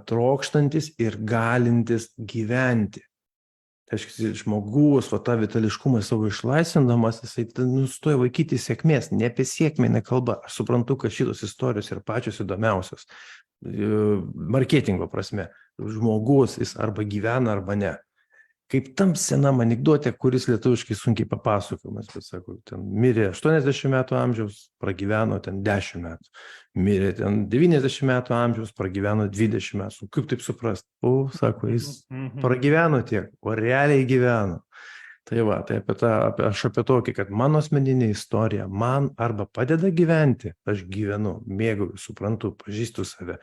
trokštantis ir galintis gyventi. Tai žmogus, tą vitališkumą savo išlaisvindamas, jisai nustoja vaikyti sėkmės. Ne apie sėkmę nekalba. Aš suprantu, kad šitos istorijos yra pačios įdomiausios. Marketingo prasme. Žmogus jis arba gyvena, arba ne. Kaip tam senam anekdote, kuris lietuviškai sunkiai papasakojamas, bet sako, ten mirė 80 metų amžiaus, pragyveno ten 10 metų. Mirė ten 90 metų amžiaus, pragyveno 20 metų. Kaip taip suprast? Sako, jis pragyveno tiek, o realiai gyveno. Tai va, tai aš apie tokį, kad mano asmeninė istorija man arba padeda gyventi, aš gyvenu, mėgauju, suprantu, pažįstu save.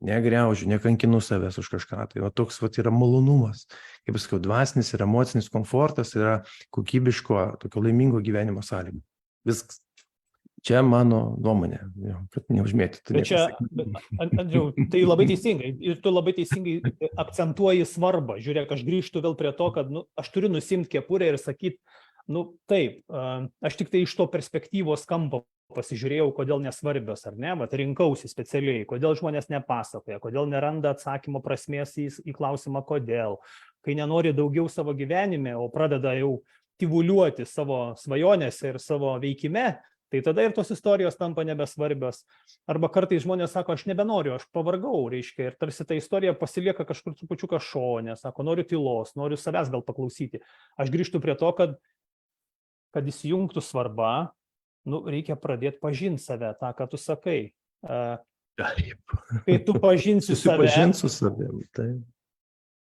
negriaužiu, nekankinu savęs už kažką. Tai va toks va yra malonumas. Kaip sakiau, dvasinis ir emocinis komfortas yra kokybiško, tokio laimingo gyvenimo sąlyga. Viskas. Čia mano nuomonė, kad neužmėti. Bet čia, Andriau, tai labai teisingai. Ir tu labai teisingai akcentuoji svarbą. Žiūrėk, aš grįžtu vėl prie to, kad aš turiu nusimti kepurę ir sakyti, taip, aš tik tai iš to perspektyvos kampo pasižiūrėjau, kodėl nesvarbios, ar ne, vat rinkausi specialiai, kodėl žmonės nepasakoja, kodėl neranda atsakymo prasmės į klausimą, kodėl, kai nenori daugiau savo gyvenime, o pradeda jau tyvuliuoti savo svajonėse ir savo veikime, tai tada ir tos istorijos tampa nebesvarbios. Arba kartais žmonės sako, aš nebenoriu, aš pavargau, reiškia, ir tarsi ta istorija pasilieka kažkur trupučiuką šone, sako, noriu tylos, noriu savęs gal paklausyti. Aš grįžtu prie to, kad įsijungtų svarba, reikia pradėti pažinti save, tą, ką tu sakai. Kai tu pažinsi save, su savim, tai.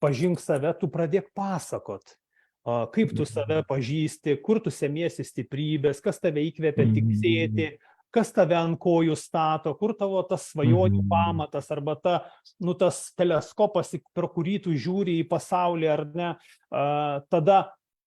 Pažink save, tu pradėk pasakot. Kaip tu save pažįsti, kur tu semiesi stiprybės, kas tave įkvėpia tiksėti, kas tave ant kojų stato, kur tavo tas svajonių pamatas, arba tas teleskopas, per kurį tu žiūri į pasaulį, ar ne, tada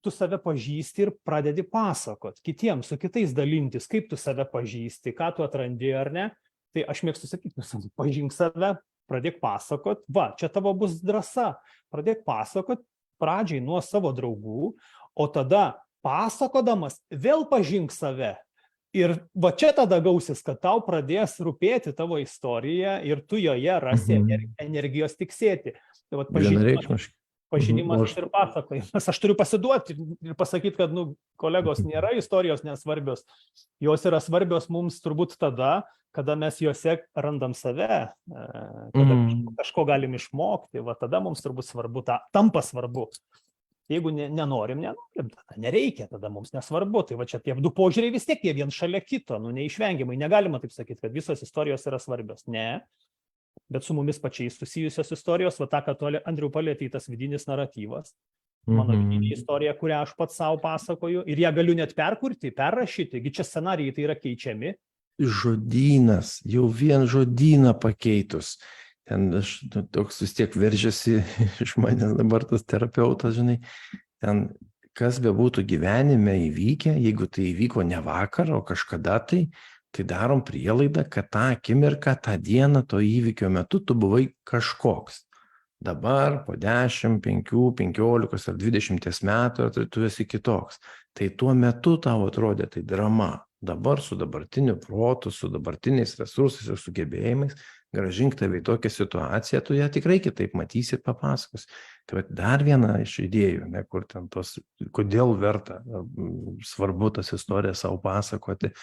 tu save pažįsti ir pradedi pasakot kitiems, su kitais dalintis, kaip tu save pažįsti, ką tu atrandi, ar ne. Tai aš mėgstu sakyti, pažink save, pradėk pasakot, čia tavo bus drąsa, pradėk pasakot, pradžiai nuo savo draugų, o tada pasakodamas vėl pažink save. Ir čia tada gausis, kad tau pradės rūpėti tavo istorija ir tu joje rasi energijos tiksėti. Tai pažinimas ir pasakojimas. Aš turiu pasiduoti ir pasakyti, kad kolegos, nėra istorijos nesvarbios. Jos yra svarbios mums turbūt tada, kada mes juose randam save, kada kažko galim išmokti, tada mums turbūt svarbu, tampa svarbu. Jeigu nenorim, tada nereikia, tada mums nesvarbu. Tai čia tie du požiūriai vis tiek jie vien šalia kito, neišvengiamai. Negalima taip sakyti, kad visos istorijos yra svarbios. Ne, bet su mumis pačiais susijusios istorijos, tą, ką tu, Andriau, palietei, tas vidinis naratyvas. Mano vidinė istorija, kurią aš pats savo pasakoju, ir ją galiu net perkurti, perrašyti, gi čia scenarijai tai yra keičiami. Žodynas, jau vien žodyną pakeitus. Ten aš toks vis tiek veržiasi iš manęs dabar tas terapeutas, žinai, ten kas bebūtų gyvenime įvykę, jeigu tai įvyko ne vakar, o kažkada tai darom prielaidą, kad tą akimirką, tą dieną, to įvykio metu tu buvai kažkoks. Dabar po 10, 5, 15 ar 20 metų tu esi kitoks. Tai tuo metu tau atrodė tai drama. Dabar su dabartiniu protu, su dabartiniais resursais ir sugebėjimais grąžink tave į tokią situaciją, tu ją tikrai kitaip matysi ir papasakos. Tai dar viena iš idėjų, kur ten kodėl verta, svarbu tas istorijas savo pasakoti,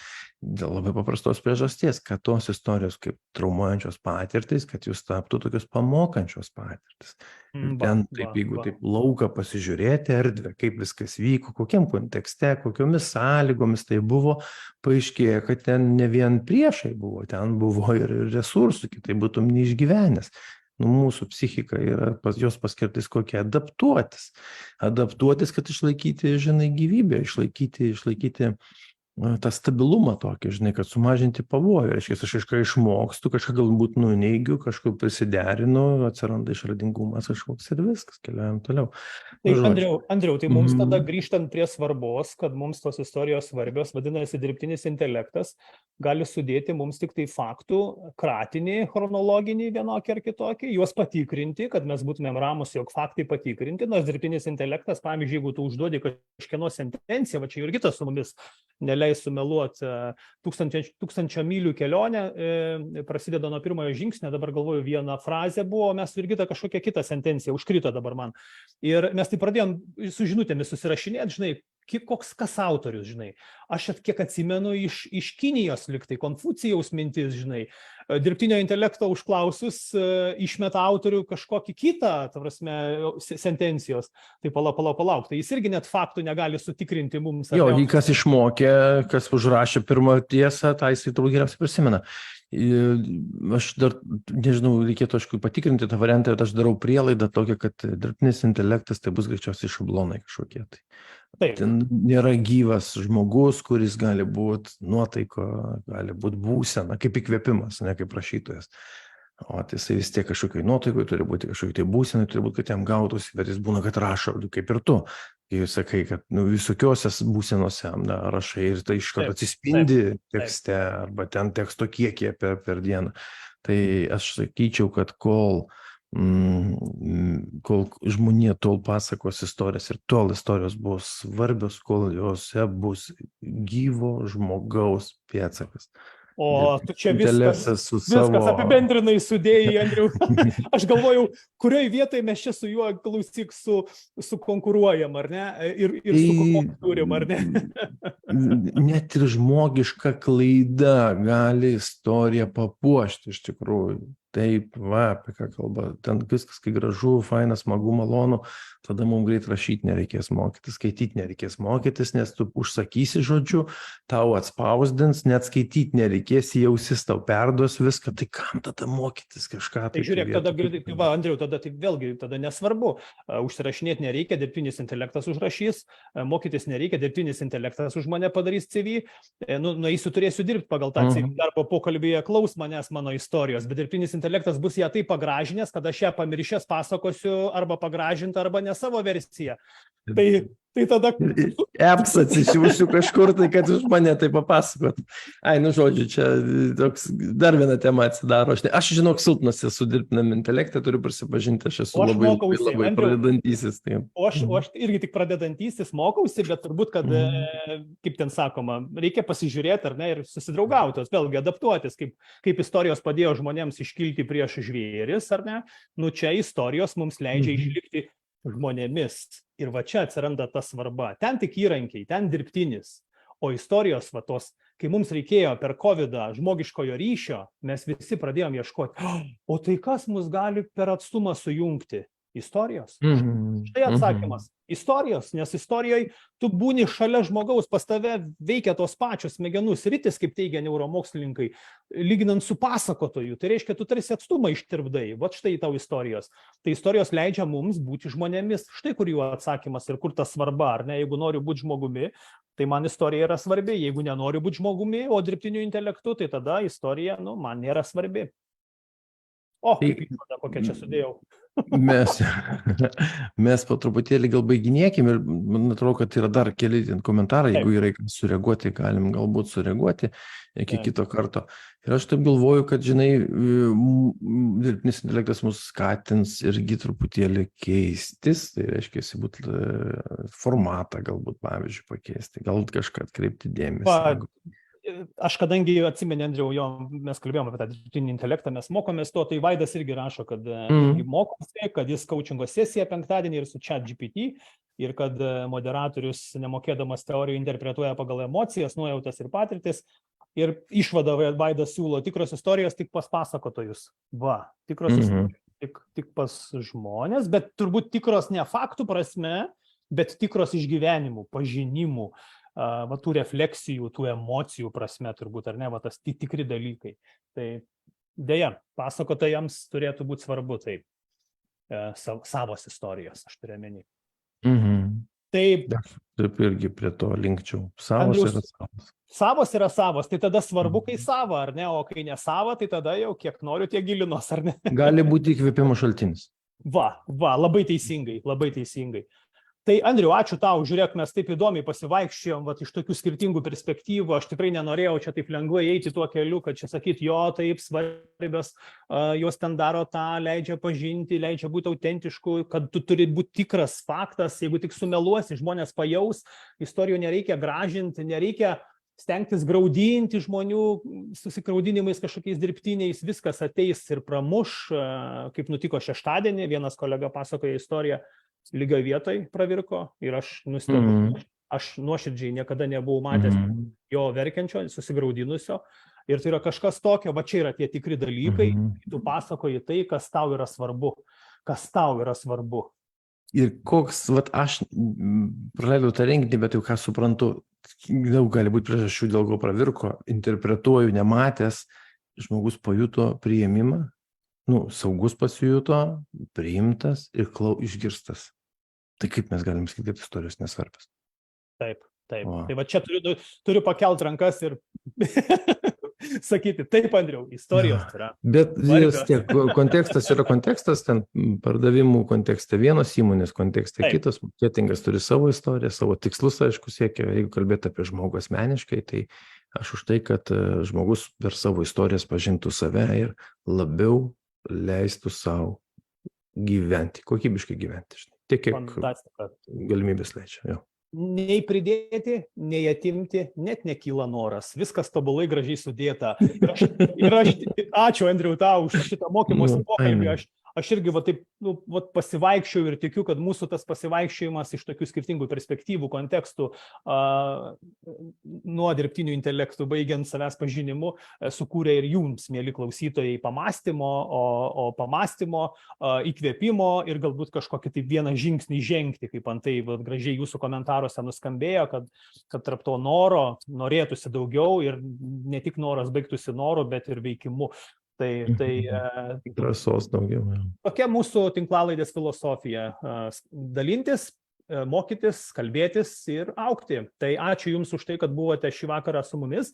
dėl labai paprastos priežasties, kad tos istorijos kaip traumuojančios patirtis, kad jūs taptų tokios pamokančios patirtis. Ten taip, jeigu taip lauką pasižiūrėti erdvę, kaip viskas vyko, kokiam kontekste, kokiomis sąlygomis tai buvo, paaiškėja, kad ten ne vien priešai buvo, ten buvo ir resursų, kitai būtum neišgyvenęs. Mūsų psichika yra, jos paskirtis kokia, adaptuotis, kad išlaikyti, gyvybę, išlaikyti tą stabilumą tokį, kad sumažinti pavojų. Reiškia, aš kažką išmokstu, kažką galbūt nuneigiu, kažką prisiderinu, atsiranda išradingumas kažkoks ir viskas, keliaujam toliau. Tai Andriau, tai mums tada grįžtant prie svarbos, kad mums tos istorijos svarbios, vadinasi, dirbtinis intelektas gali sudėti mums tik tai faktų kratinį, chronologinį vienokį ar kitokį, juos patikrinti, kad mes būtumėm ramus, jog faktai patikrinti, nors dirbtinis intelektas, pavyzdžiui, jeigu tu užduodi kažkieno sentenciją, čia Jurgita su mumis neleis sumeluoti, 1000 mylių kelionė, prasideda nuo pirmojo žingsnio, dabar galvoju, viena frazė buvo, mes su Jurgita kažkokią kitą sentenciją, užkrito dabar man. Ir mes tai pradėjom su žinutėmis susirašinėti, žinai, kas autorius, žinai. Aš kiek atsimenu iš Kinijos liktai, Konfucijaus mintis, žinai, dirbtinio intelekto užklausus išmeta autorių kažkokį kitą, ta prasme, sentencijos. Tai palauk. Tai jis irgi net faktų negali sutikrinti mums. Jo, jį kas išmokė, kas užrašė pirmą tiesą, tą jis turbūt geriausiai prisimena. Aš dar, nežinau, reikėtų aišku patikrinti tą variantą, bet aš darau prielaidą tokią, kad dirbtinis intelektas tai bus greičiausiai šablonai kažkokie. Taip. Ten nėra gyvas žmogus, kuris gali būti nuotaiko, gali būti būsena, kaip įkvėpimas, ne kaip rašytojas. O tai jisai vis tiek kažkokiai nuotaikui turi būti, kažkokiai tai būsenai turi būti, kad jam gautųsi, bet jis būna, kad rašo, kaip ir tu. Kai jūs sakai, kad visokiose būsenose rašai ir tai iš karto atsispindi tekste arba ten teksto kiekį per dieną. Tai aš sakyčiau, kad kol žmonija tol pasakos istorijas ir tol istorijos bus svarbios, kol jose bus gyvo žmogaus pėdsakas. O tu čia viskas apibendrinai, sudėjai, Andriau. Aš galvojau, kurioje vietoje mes čia su juo, klausyk, sukonkuruojam, ar ne? Ir su kokiu turim, ar ne? Net ir žmogiška klaida gali istoriją papuošti iš tikrųjų. Taip, apie ką kalba. Ten viskas, kai gražu, faina, smagu, malonu, tada mums greit rašyti nereikės mokytis, skaityti nereikės mokytis, nes tu užsakysi žodžiu, tau atspausdins, net skaityti nereikės, į ausis tau perduos viską, tai kam tada mokytis kažką? Tai žiūrėk, tada, Andriau, tada tai vėlgi, tada nesvarbu, užsirašinėti nereikia, dirbtinis intelektas užrašys, mokytis nereikia, dirbtinis intelektas už mane padarys CV, nueisiu, turėsiu dirbti pagal tą CV, darbo pokalbėje klaus manęs mano istorijos, bet dirbtinis intelektas bus ją taip pagražinęs, kad aš ją pamiršęs pasakosiu arba pagražintą, arba ne savo versiją. Tai tada... Apps atsišiausiu kažkur, tai kad už mane tai papasakot. Žodžiu, čia toks dar viena tema atsidaro. Aš žinok, silpnas esu dirbtiniam intelektą, turiu prisipažinti, aš esu labai pradedantysis. O aš irgi tik pradedantysis mokausi, bet turbūt, kad, kaip ten sakoma, reikia pasižiūrėti, ar ne, ir susidraugauti, vėlgi adaptuotis, kaip istorijos padėjo žmonėms iškilti prieš žvėris, ar ne. Čia istorijos mums leidžia išlikti žmonėmis. Ir va čia atsiranda ta svarba. Ten tik įrankiai, ten dirbtinis. O istorijos tos, kai mums reikėjo per COVID-ą žmogiškojo ryšio, mes visi pradėjom ieškoti, o tai kas mus gali per atstumą sujungti? Istorijos. Štai atsakymas. Istorijos, nes istorijoje tu būni šalia žmogaus, pas tave veikia tos pačios smegenų sritis, kaip teigia neuromokslininkai, lyginant su pasakotoju. Tai reiškia, tu tarsi atstumą ištirpdai. Vat štai tau istorijos. Tai istorijos leidžia mums būti žmonėmis. Štai kur jų atsakymas ir kur ta svarba. Ar ne, jeigu noriu būti žmogumi, tai man istorija yra svarbi. Jeigu nenoriu būti žmogumi, o dirbtiniu intelektu, tai tada istorija, man nėra svarbi. O, kokią čia sudėjau. Mes po truputėlį gal baiginėkim ir man atrodo, kad yra dar keli komentarai, jeigu yra sureaguoti, galim galbūt sureaguoti iki kito karto. Ir aš taip galvoju, kad, žinai, dirbtinis intelektas mus skatins irgi truputėlį keistis, tai reiškia, būt formatą galbūt, pavyzdžiui, pakeisti, galbūt kažką atkreipti dėmesį. Aš kadangi atsimenu, Andriau, mes kalbėjome apie tą dirbtinį intelektą, mes mokomės to, tai Vaidas irgi rašo, kad mokosi, kad jis coachingo sesiją penktadienį ir su ChatGPT ir kad moderatorius, nemokėdamas teorijų, interpretuoja pagal emocijas, nuojautas ir patirtis. Ir išvada Vaidas siūlo tikros istorijos tik pas pasakotojus. Tikros istorijos tik pas žmonės, bet turbūt tikros ne faktų prasme, bet tikros išgyvenimų, pažinimų. Tų refleksijų, tų emocijų prasme turbūt, ar ne, tas tikri dalykai. Tai dėja, pasakotojams turėtų būti svarbu taip, savos istorijos, aš turiu omeny. Taip irgi prie to linkčiau. Savos yra savos. Savos yra savos, tai tada svarbu, kai sava, ar ne, o kai nesava, tai tada jau kiek noriu, tiek gilinos, ar ne? Gali būti įkvėpimo šaltinis. Labai teisingai, labai teisingai. Tai, Andriau, ačiū tau, žiūrėk, mes taip įdomiai pasivaikščiojom iš tokių skirtingų perspektyvų, aš tikrai nenorėjau čia taip lengvai eiti tuo keliu, kad čia sakyti, taip svarbios, jos ten daro tą, leidžia pažinti, leidžia būti autentišku, kad tu turi būti tikras faktas, jeigu tik sumeluosi, žmonės pajaus, istorijų nereikia gražinti, nereikia stengtis graudinti žmonių susikraudinimais kažkokiais dirbtiniais, viskas ateis ir pramuš, kaip nutiko šeštadienį, vienas kolega pasakoja istoriją, lygioje vietoj pravirko ir aš nustebau. Aš nuoširdžiai niekada nebuvau matęs jo verkiančio, susigraudinusio. Ir tai yra kažkas tokio, čia yra tie tikri dalykai, tu pasakoji tai, kas tau yra svarbu. Kas tau yra svarbu. Ir koks, aš praleidau tą renginį, bet jau ką suprantu, daug gali būti priežasčių, dėl ko pravirko, interpretuoju nematęs, žmogus pajuto priėmimą. Saugus pasijuto, priimtas ir išgirstas. Tai kaip mes galim sakyti, kad istorijos nesvarbios? Taip. Tai čia turiu pakelt rankas ir sakyti, taip, Andriau, istorijos yra. Bet vis Svarbios. tiek, kontekstas yra kontekstas, ten pardavimų kontekste vienos įmonės, kontekste Taip. kitos, marketingas turi savo istoriją, savo tikslus, aišku, siekia, jeigu kalbėti apie žmogų asmeniškai, tai aš už tai, kad žmogus per savo istorijas pažintų save ir labiau leistų savo gyventi, kokybiškai gyventi. Tiek, kiek Fantastika. galimybės leidžia. Jo. Nei pridėti, nei atimti, net nekyla noras. Viskas tobulai gražiai sudėta. Ačiū, Andriau, tau už šitą mokymosi pokalbį. Aš irgi taip, pasivaikščiau ir tikiu, kad mūsų tas pasivaikščiojimas iš tokių skirtingų perspektyvų, kontekstų, nuo dirbtinių intelektų baigiant savęs pažinimu, sukūrė ir jums, mėly klausytojai, pamąstymo, pamąstymo, įkvėpimo ir galbūt kažkokį taip vieną žingsnį žengti, kaip antai gražiai jūsų komentaruose nuskambėjo, kad tarp to noro norėtųsi daugiau ir ne tik noras baigtųsi noru, bet ir veikimu. Drąsos daugiau. Tokia mūsų tinklalaidės filosofija - dalintis, mokytis, kalbėtis ir augti. Tai ačiū Jums už tai, kad buvote šį vakarą su mumis.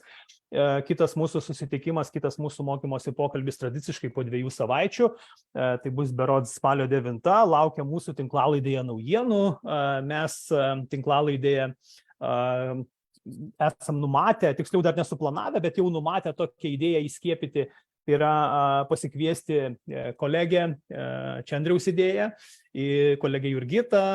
Kitas mūsų susitikimas, kitas mūsų mokymosi pokalbis tradiciškai po 2 savaičių. Tai bus berods spalio 9. Laukia mūsų tinklalaidėje naujienų. Mes tinklalaidėje esam numatę, tiksliau dar nesuplanavę, bet jau numatę tokią idėją įskiepyti. Tai yra pasikviesti kolegę, čia Andriaus idėją, kolegę Jurgitą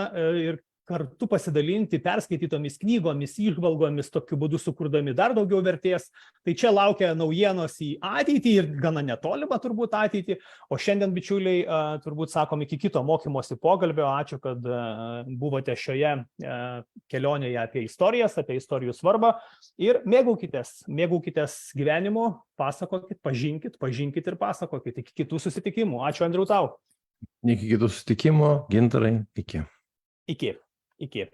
ir kartu pasidalinti perskaitytomis knygomis, įžvalgomis, tokiu būdu sukurdami dar daugiau vertės. Tai čia laukia naujienos į ateitį ir gana netolimą turbūt ateitį. O šiandien, bičiuliai, turbūt sakom iki kito mokymosi pokalbio. Ačiū, kad buvote šioje kelionėje apie istorijas, apie istorijų svarbą. Ir mėgaukitės gyvenimu, pasakokit, pažinkit ir pasakokit. Iki kitų susitikimų. Ačiū, Andriau, tau. Iki kitų susitikimų, Gintarai, iki. Iki.